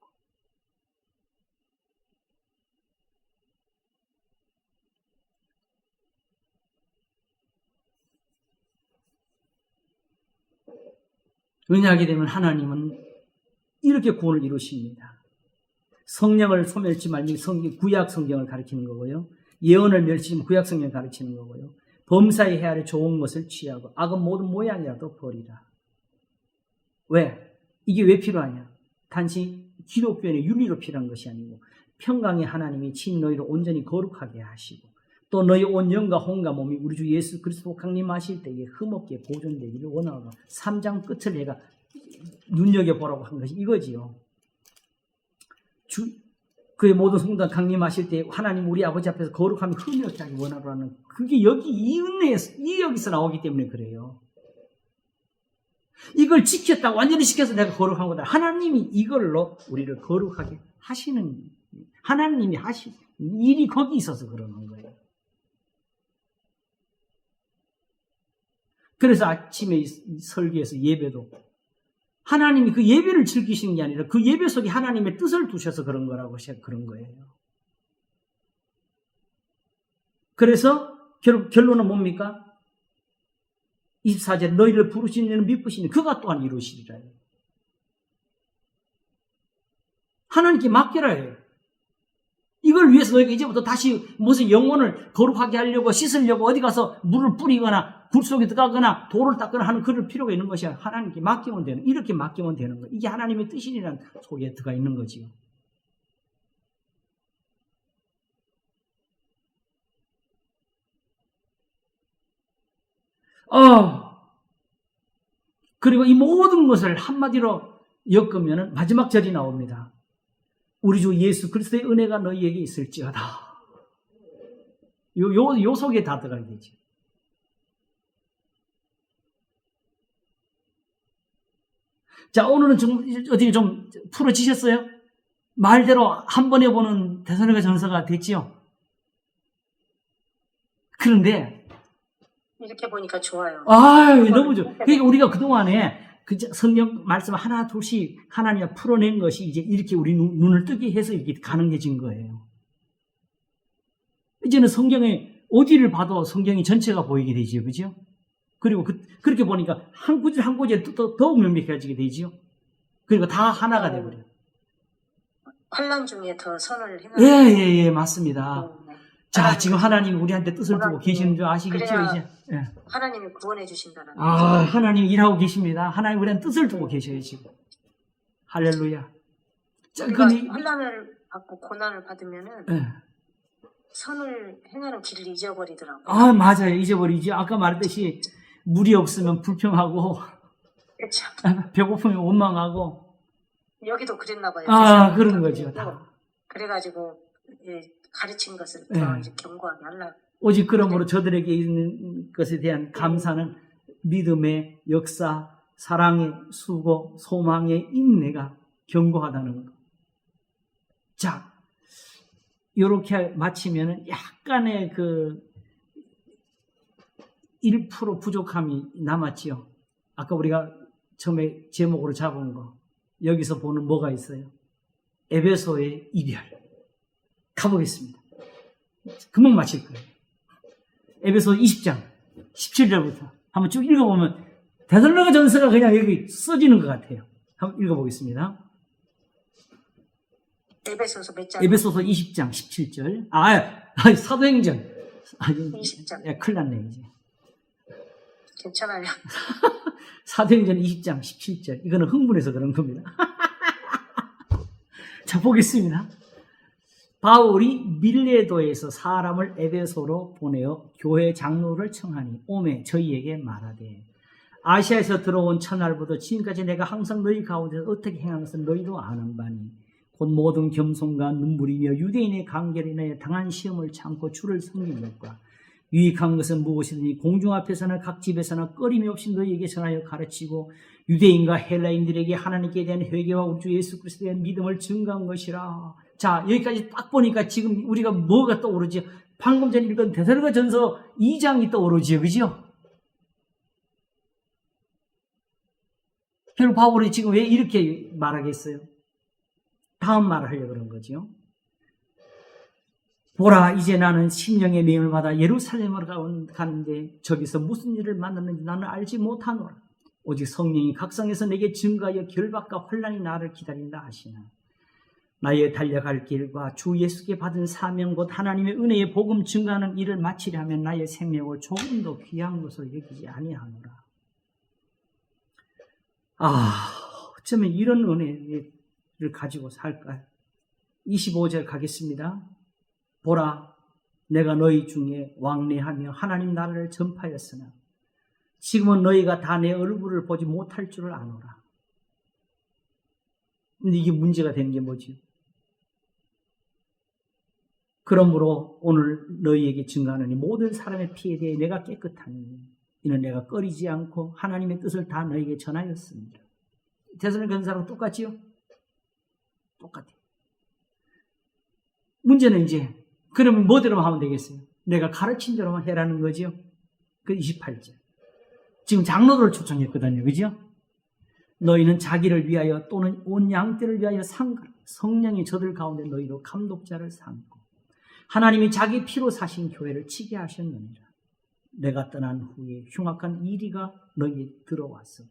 왜냐하게 되면 하나님은 이렇게 구원을 이루십니다. 성령을 소멸치 말며 구약 성경을 가리키는 거고요. 예언을 멸치면 구약 성경을 가리키는 거고요. 범사의 헤아려 좋은 것을 취하고 악은 모든 모양이라도 버리라. 왜? 이게 왜 필요하냐? 단지 기독교인의 윤리로 필요한 것이 아니고 평강의 하나님이 친 너희를 온전히 거룩하게 하시고 또 너희 온 영과 혼과 몸이 우리 주 예수 그리스도 강림하실 때에 흠없게 보존되기를 원하고 3장 끝을 내가 눈여겨보라고 한 것이 이거지요. 그의 모든 성도가 강림하실 때 하나님 우리 아버지 앞에서 거룩함이 흠이 없게 하기 원하라는 그게 여기 이 은혜에서 여기서 나오기 때문에 그래요. 이걸 지켰다 완전히 지켜서 내가 거룩한 거다. 하나님이 이걸로 우리를 거룩하게 하시는 하나님이 하신 일이 거기 있어서 그러는 거예요. 그래서 아침에 설교에서 예배도 하나님이 그 예배를 즐기시는 게 아니라 그 예배 속에 하나님의 뜻을 두셔서 그런 거라고 그런 거예요. 그래서 결론은 뭡니까? 24절 너희를 부르신 이는 미쁘시니 그가 또한 이루시리라. 하나님께 맡기라 해요. 이걸 위해서 너희가 이제부터 다시 무슨 영혼을 거룩하게 하려고 씻으려고 어디 가서 물을 뿌리거나 굴 속에 들어가거나 돌을 닦거나 하는 그럴 필요가 있는 것이 아니라 하나님께 맡기면 되는, 이렇게 맡기면 되는 거예요. 이게 하나님의 뜻이라는 속에 들어가 있는 거지요. 그리고 이 모든 것을 한마디로 엮으면 마지막 절이 나옵니다. 우리 주 예수 그리스도의 은혜가 너희에게 있을지어다. 요 속에 다 들어가게 되죠. 자, 오늘은 어떻게 좀 풀어지셨어요? 말대로 한 번에 보는 데살로니가 전서가 됐지요? 그런데
이렇게 보니까 좋아요.
너무 좋아. 그러니까 우리가 그동안에 그 성경 말씀 하나 둘씩 하나님이 풀어낸 것이 이제 이렇게 우리 눈을 뜨게 해서 이렇게 가능해진 거예요. 이제는 성경에 어디를 봐도 성경이 전체가 보이게 되지요. 그죠? 그리고 그렇게 보니까 한 구절 한 구절이 더욱 명백해지게 되지요. 그리고 다 하나가 돼버려요.
환란 중에 더 선을
예,
행하는
예, 예, 맞습니다. 자, 지금 하나님 우리한테 뜻을 두고 계시는 줄 아시겠죠,
그래야
이제? 예.
하나님이 구원해 주신다는
아,
거죠.
하나님 일하고 계십니다. 하나님 우리한테 뜻을 두고 계셔요, 지금. 할렐루야. 자,
우리가
그럼
환란을 받고 고난을 받으면은
예.
선을 행하는 길을 잊어버리더라고요.
아, 맞아요. 잊어버리지. 아까 말했듯이 물이 없으면 불평하고,
그렇죠.
배고프면 원망하고,
여기도 그랬나 봐요.
아, 그런 거죠. 다.
그래가지고 가르친 것을
예.
더 이제 견고하게 하려고.
오직 그러므로 저들에게 있는 것에 대한 감사는 믿음의 역사, 사랑의 수고, 소망의 인내가 견고하다는 것. 자, 요렇게 마치면은 약간의 그 1% 부족함이 남았지요. 아까 우리가 처음에 제목으로 잡은 거. 여기서 보는 뭐가 있어요? 에베소의 이별. 가보겠습니다. 금방 마칠 거예요. 에베소 20장 17절부터 한번 쭉 읽어보면 데살로니가 전서가 그냥 여기 써지는 것 같아요. 한번 읽어보겠습니다.
에베소서 몇 장?
에베소서 20장 17절. 사도행전.
20장.
예, 큰일 났네, 이제.
괜찮아요.
사도행전 20장 17절. 이거는 흥분해서 그런 겁니다. 자, 보겠습니다. 바울이 밀레도에서 사람을 에베소로 보내어 교회 장로를 청하니 오매 저희에게 말하되 아시아에서 들어온 첫날부터 지금까지 내가 항상 너희 가운데서 어떻게 행한 것을 너희도 아는 바니 곧 모든 겸손과 눈물이며 유대인의 관계로 인하여 당한 시험을 참고 주를 섬기는 것과 유익한 것은 무엇이든지 공중 앞에서나 각 집에서나 꺼림이 없이 너희에게 전하여 가르치고 유대인과 헬라인들에게 하나님께 대한 회개와 우리 주 예수 그리스도에 대한 믿음을 증거한 것이라. 자, 여기까지 딱 보니까 지금 우리가 뭐가 떠오르지? 방금 전에 읽은 데살로니가 전서 2장이 떠오르지요, 그죠? 결국 바울이 지금 왜 이렇게 말하겠어요? 다음 말을 하려고 그런 거죠. 보라, 이제 나는 심령의 명을 받아 예루살렘으로 가는데 저기서 무슨 일을 만났는지 나는 알지 못하노라. 오직 성령이 각성해서 내게 증거하여 결박과 혼란이 나를 기다린다 하시나. 나의 달려갈 길과 주 예수께 받은 사명 곧 하나님의 은혜의 복음 증거하는 일을 마치려 하면 나의 생명을 조금도 귀한 것으로 여기지 아니하노라. 어쩌면 이런 은혜를 가지고 살까요? 25절 가겠습니다. 보라, 내가 너희 중에 왕래하며 하나님 나라를 전파하였으나 지금은 너희가 다 내 얼굴을 보지 못할 줄을 아노라. 근데 이게 문제가 되는 게 뭐지? 그러므로 오늘 너희에게 증거하노니 모든 사람의 피에 대해 내가 깨끗하니 이는 내가 꺼리지 않고 하나님의 뜻을 다 너희에게 전하였습니다. 데살로니가 전서랑 똑같지요? 똑같아요. 문제는 이제 그러면 뭐대로만 하면 되겠어요? 내가 가르친 대로만 해라는 거죠. 그 28절. 지금 장로들을 초청했거든요. 그죠? 너희는 자기를 위하여 또는 온 양떼를 위하여 상가라. 성령이 저들 가운데 너희로 감독자를 삼고 하나님이 자기 피로 사신 교회를 치게 하셨느니라. 내가 떠난 후에 흉악한 이리가 너희에 들어왔어.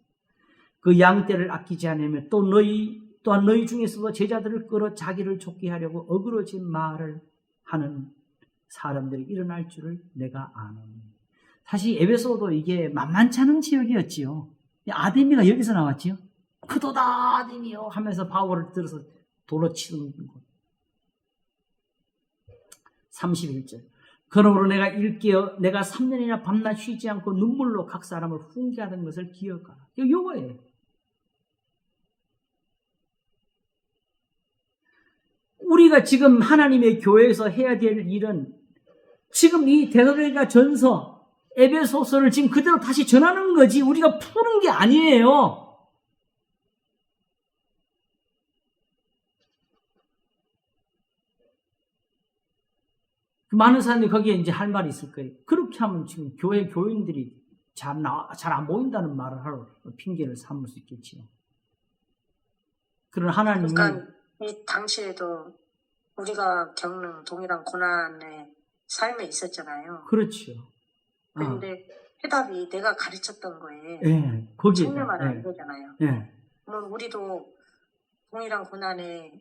그 양떼를 아끼지 않으면 또한 너희 중에서도 제자들을 끌어 자기를 쫓게 하려고 어그러진 말을 하는 사람들이 일어날 줄을 내가 아노니. 사실 에베소도 이게 만만치 않은 지역이었지요. 아데미가 여기서 나왔지요. 크도다 아데미요 하면서 바울을 들어서 돌로 치는 곳. 31절. 그러므로 내가 일깨어 내가 3년이나 밤낮 쉬지 않고 눈물로 각 사람을 훈계하던 것을 기억하라. 요거예요. 우리가 지금 하나님의 교회에서 해야 될 일은 지금 이 데살로니가 전서 에베소서를 지금 그대로 다시 전하는 거지 우리가 푸는 게 아니에요. 많은 사람들이 거기에 이제 할 말이 있을 거예요. 그렇게 하면 지금 교회 교인들이 잘 안 보인다는 말을 하러 핑계를 삼을 수 있겠지요. 그러나 하나님은
그러니까 이 당시에도 우리가 겪는 동일한 고난의 삶에 있었잖아요.
그렇죠.
그런데 해답이 내가 가르쳤던 거에
예, 거기에
참여만 안 되잖아요.
예.
그럼 우리도 동일한 고난에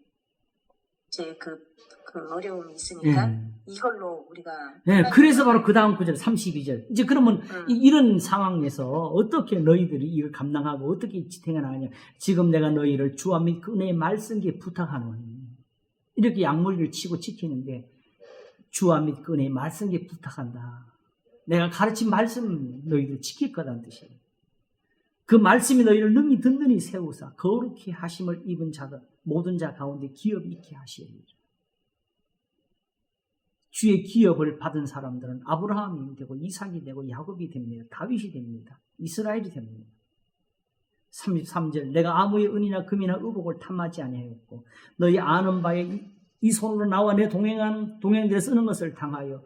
이제 그 어려움이 있으니까
예.
이걸로 우리가
네, 그래서 바로 그 다음 구절 32절. 이제 그러면
음.
이런 상황에서 어떻게 너희들이 이걸 감당하고 어떻게 지탱해 나가냐. 지금 내가 너희를 주와 및 그 은혜의 말씀기에 부탁하노니. 이렇게 양무리를 치고 지키는데 주와 및 그 은혜의 말씀기에 부탁한다. 내가 가르친 말씀 너희들 지킬 거다는 뜻이에요. 그 말씀이 너희를 능히 든든히 세우사 거룩히 하심을 입은 자들 모든 자 가운데 기업이 있게 하시리라. 주의 기업을 받은 사람들은 아브라함이 되고 이삭이 되고 야곱이 됩니다. 다윗이 됩니다. 이스라엘이 됩니다. 33절 내가 아무의 은이나 금이나 의복을 탐하지 아니하였고 너희 아는 바에 이 손으로 나와 내 동행들에 쓰는 것을 당하여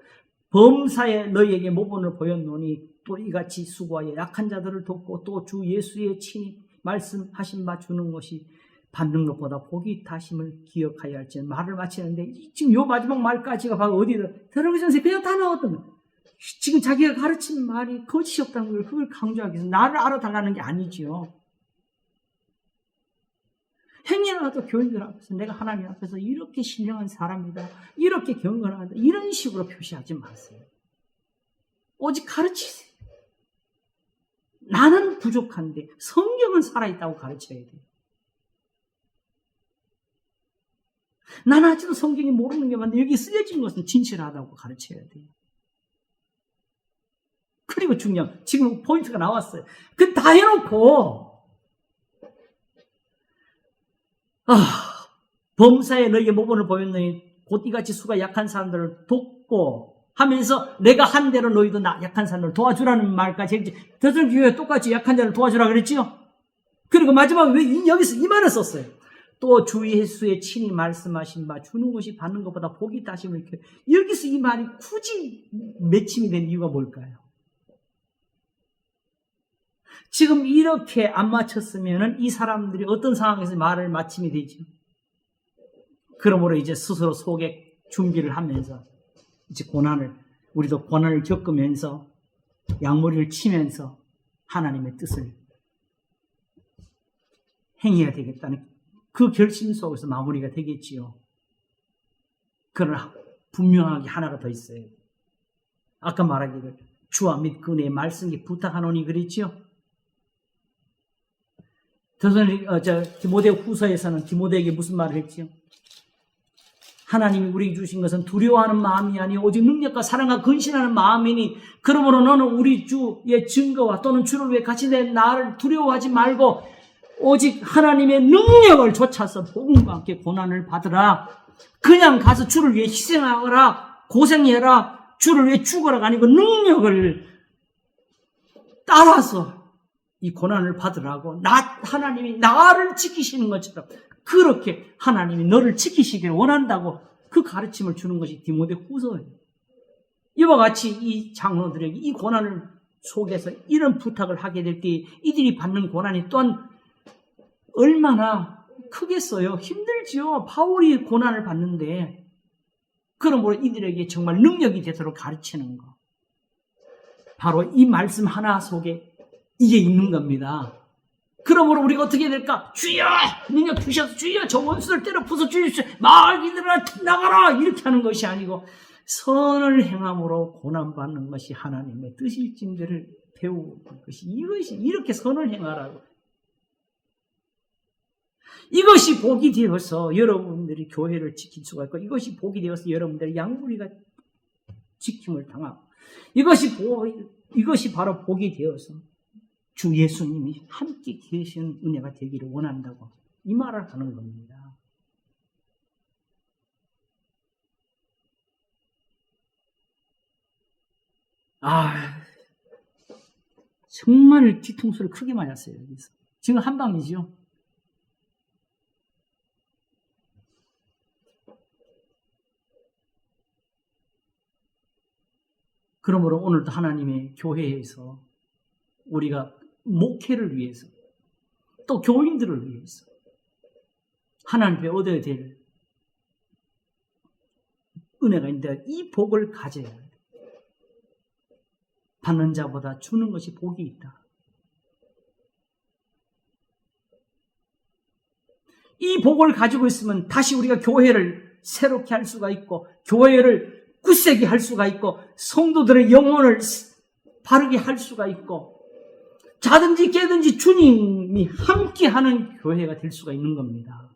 범사에 너희에게 모본을 보였노니 또 이같이 수고하여 약한 자들을 돕고 또 주 예수의 친히 말씀하신 바 주는 것이 받는 것보다 복이 있다 하심을 기억하여야 할지는 말을 마치는데 지금 요 마지막 말까지가 바로 어디다 들어가기 전에 그냥 다 나왔던 거예요. 지금 자기가 가르친 말이 거짓이 없다는 걸 그걸 강조하기 위해서 나를 알아달라는 게 아니지요. 행여라도 교인들 앞에서 내가 하나님 앞에서 이렇게 신령한 사람이다. 이렇게 경건하다. 이런 식으로 표시하지 마세요. 오직 가르치세요. 나는 부족한데 성경은 살아있다고 가르쳐야 돼요. 나는 아직도 성경이 모르는 게 많은데 여기 쓰여진 것은 진실하다고 가르쳐야 돼요. 그리고 중요한 지금 포인트가 나왔어요. 그 다 해놓고 범사에 너희의 모본을 보였느니 곧 이같이 수가 약한 사람들을 돕고 하면서 내가 한 대로 너희도 약한 사람을 도와주라는 말까지 했지. 더들교회 똑같이 약한 자를 도와주라 그랬지요. 그리고 마지막에 왜 여기서 이 말을 썼어요. 또 주 예수의 친히 말씀하신 바 주는 것이 받는 것보다 복이 있다 하심을 이렇게 여기서 이 말이 굳이 맺힘이 된 이유가 뭘까요? 지금 이렇게 안 맞췄으면 이 사람들이 어떤 상황에서 말을 마침이 되죠. 그러므로 이제 스스로 속에 준비를 하면서 이제 우리도 고난을 겪으면서 양머리를 치면서 하나님의 뜻을 행해야 되겠다는 그 결심 속에서 마무리가 되겠지요. 그러나 분명하게 하나가 더 있어요. 아까 말하기를 주와 및 그 은혜의 말씀이 부탁하노니 그랬지요. 디모데 후서에서는 디모데에게 무슨 말을 했지요? 하나님이 우리에게 주신 것은 두려워하는 마음이 아니요 오직 능력과 사랑과 근신하는 마음이니 그러므로 너는 우리 주의 증거와 또는 주를 위해 같이 된 나를 두려워하지 말고 오직 하나님의 능력을 좇아서 복음과 함께 고난을 받으라. 그냥 가서 주를 위해 희생하거라 고생해라 주를 위해 죽어라가 아니고 능력을 따라서 이 고난을 받으라고 하나님이 나를 지키시는 것처럼 그렇게 하나님이 너를 지키시기를 원한다고 그 가르침을 주는 것이 디모데 후서예요. 이와 같이 이 장로들에게 이 고난을 속에서 이런 부탁을 하게 될 때 이들이 받는 고난이 또한 얼마나 크겠어요. 힘들지요. 바울이 고난을 받는데 그러므로 이들에게 정말 능력이 되도록 가르치는 거. 바로 이 말씀 하나 속에 이게 있는 겁니다. 그러므로 우리가 어떻게 해야 될까? 주여! 능력 주셔서 주여! 저 원수를 때려 부숴 주십시오! 마을 이들아 나가라! 이렇게 하는 것이 아니고 선을 행함으로 고난받는 것이 하나님의 뜻일진들을 배우는 것이 이것이 이렇게 선을 행하라고. 이것이 복이 되어서 여러분들이 교회를 지킬 수가 있고 이것이 복이 되어서 여러분들의 양무리가 지킴을 당하고 이것이 바로 복이 되어서 주 예수님이 함께 계신 은혜가 되기를 원한다고 이 말을 하는 겁니다. 정말 뒤통수를 크게 맞았어요. 여기서. 지금 한 방이죠. 그러므로 오늘도 하나님의 교회에서 우리가 목회를 위해서 또 교인들을 위해서 하나님께 얻어야 될 은혜가 있는데 이 복을 가져야 해요. 받는 자보다 주는 것이 복이 있다. 이 복을 가지고 있으면 다시 우리가 교회를 새롭게 할 수가 있고 교회를 굳세게 할 수가 있고 성도들의 영혼을 바르게 할 수가 있고 자든지 깨든지 주님이 함께하는 교회가 될 수가 있는 겁니다.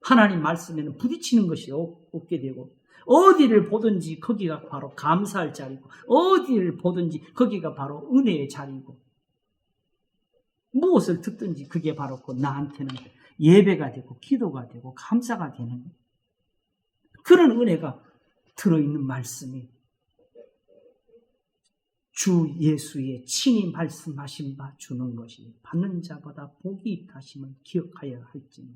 하나님 말씀에는 부딪히는 것이 없게 되고 어디를 보든지 거기가 바로 감사할 자리고 어디를 보든지 거기가 바로 은혜의 자리고 무엇을 듣든지 그게 바로 나한테는 예배가 되고 기도가 되고 감사가 되는 그런 은혜가 들어있는 말씀이 주 예수의 친히 말씀하신 바 주는 것이 받는 자보다 복이 있다 하심을 기억하여야 할지니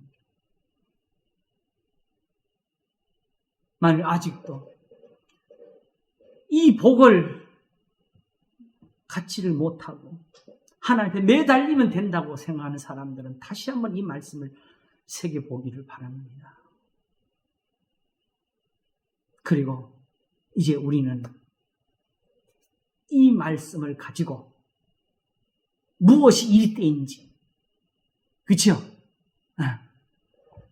만일 아직도 이 복을 갖지를 못하고 하나님께 매달리면 된다고 생각하는 사람들은 다시 한번 이 말씀을 새겨보기를 바랍니다. 그리고 이제 우리는 이 말씀을 가지고 무엇이 일대인지, 그렇죠?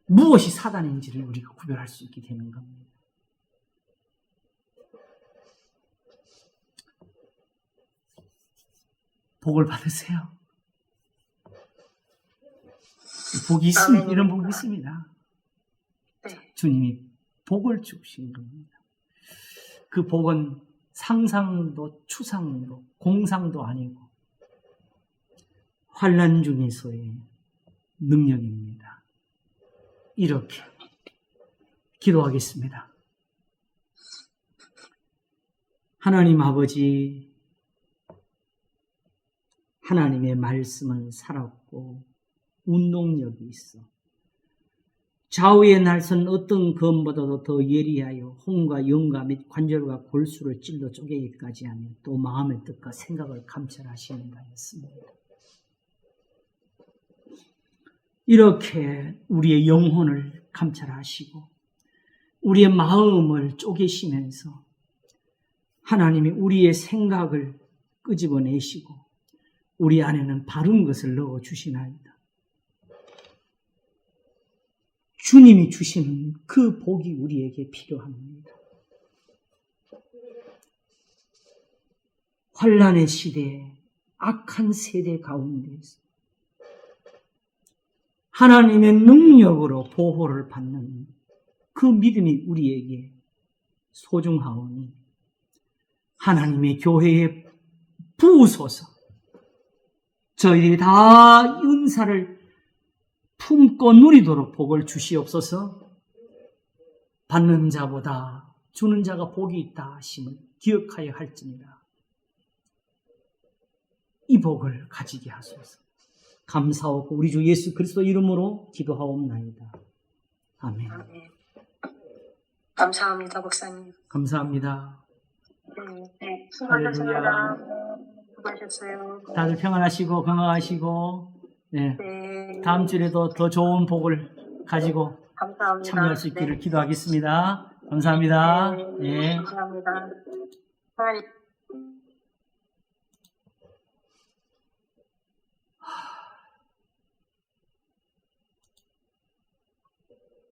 무엇이 사단인지를 우리가 구별할 수 있게 되는 겁니다. 복을 받으세요. 복이 있습니다. 이런 복이 있습니다.
네.
주님이 복을 주신 겁니다. 그 복은 상상도 추상도 공상도 아니고 환난 중에서의 능력입니다. 이렇게 기도하겠습니다. 하나님 아버지, 하나님의 말씀은 살았고 운동력이 있어 좌우의 날선 어떤 검보다도 더 예리하여 혼과 영과 및 관절과 골수를 찔러 쪼개기까지 하며 또 마음의 뜻과 생각을 감찰하시는가 했습니다. 이렇게 우리의 영혼을 감찰하시고 우리의 마음을 쪼개시면서 하나님이 우리의 생각을 끄집어내시고 우리 안에는 바른 것을 넣어주시나이다. 주님이 주시는 그 복이 우리에게 필요합니다. 환난의 시대에 악한 세대 가운데서 하나님의 능력으로 보호를 받는 그 믿음이 우리에게 소중하오니 하나님의 교회에 부으소서. 저희들이 다 은사를 품고 누리도록 복을 주시옵소서. 받는 자보다 주는 자가 복이 있다 하심을 기억하여 할지니라. 이 복을 가지게 하소서. 감사하고 우리 주 예수 그리스도 이름으로 기도하옵나이다. 아멘.
아멘. 감사합니다, 목사님.
감사합니다.
네, 수고하셨습니다. 수고하셨어요.
다들 평안하시고 건강하시고 네.
네.
다음 주에도 더 좋은 복을 가지고
감사합니다.
참여할 수 있기를
네.
기도하겠습니다. 감사합니다.
네.
네.
감사합니다. 하나님.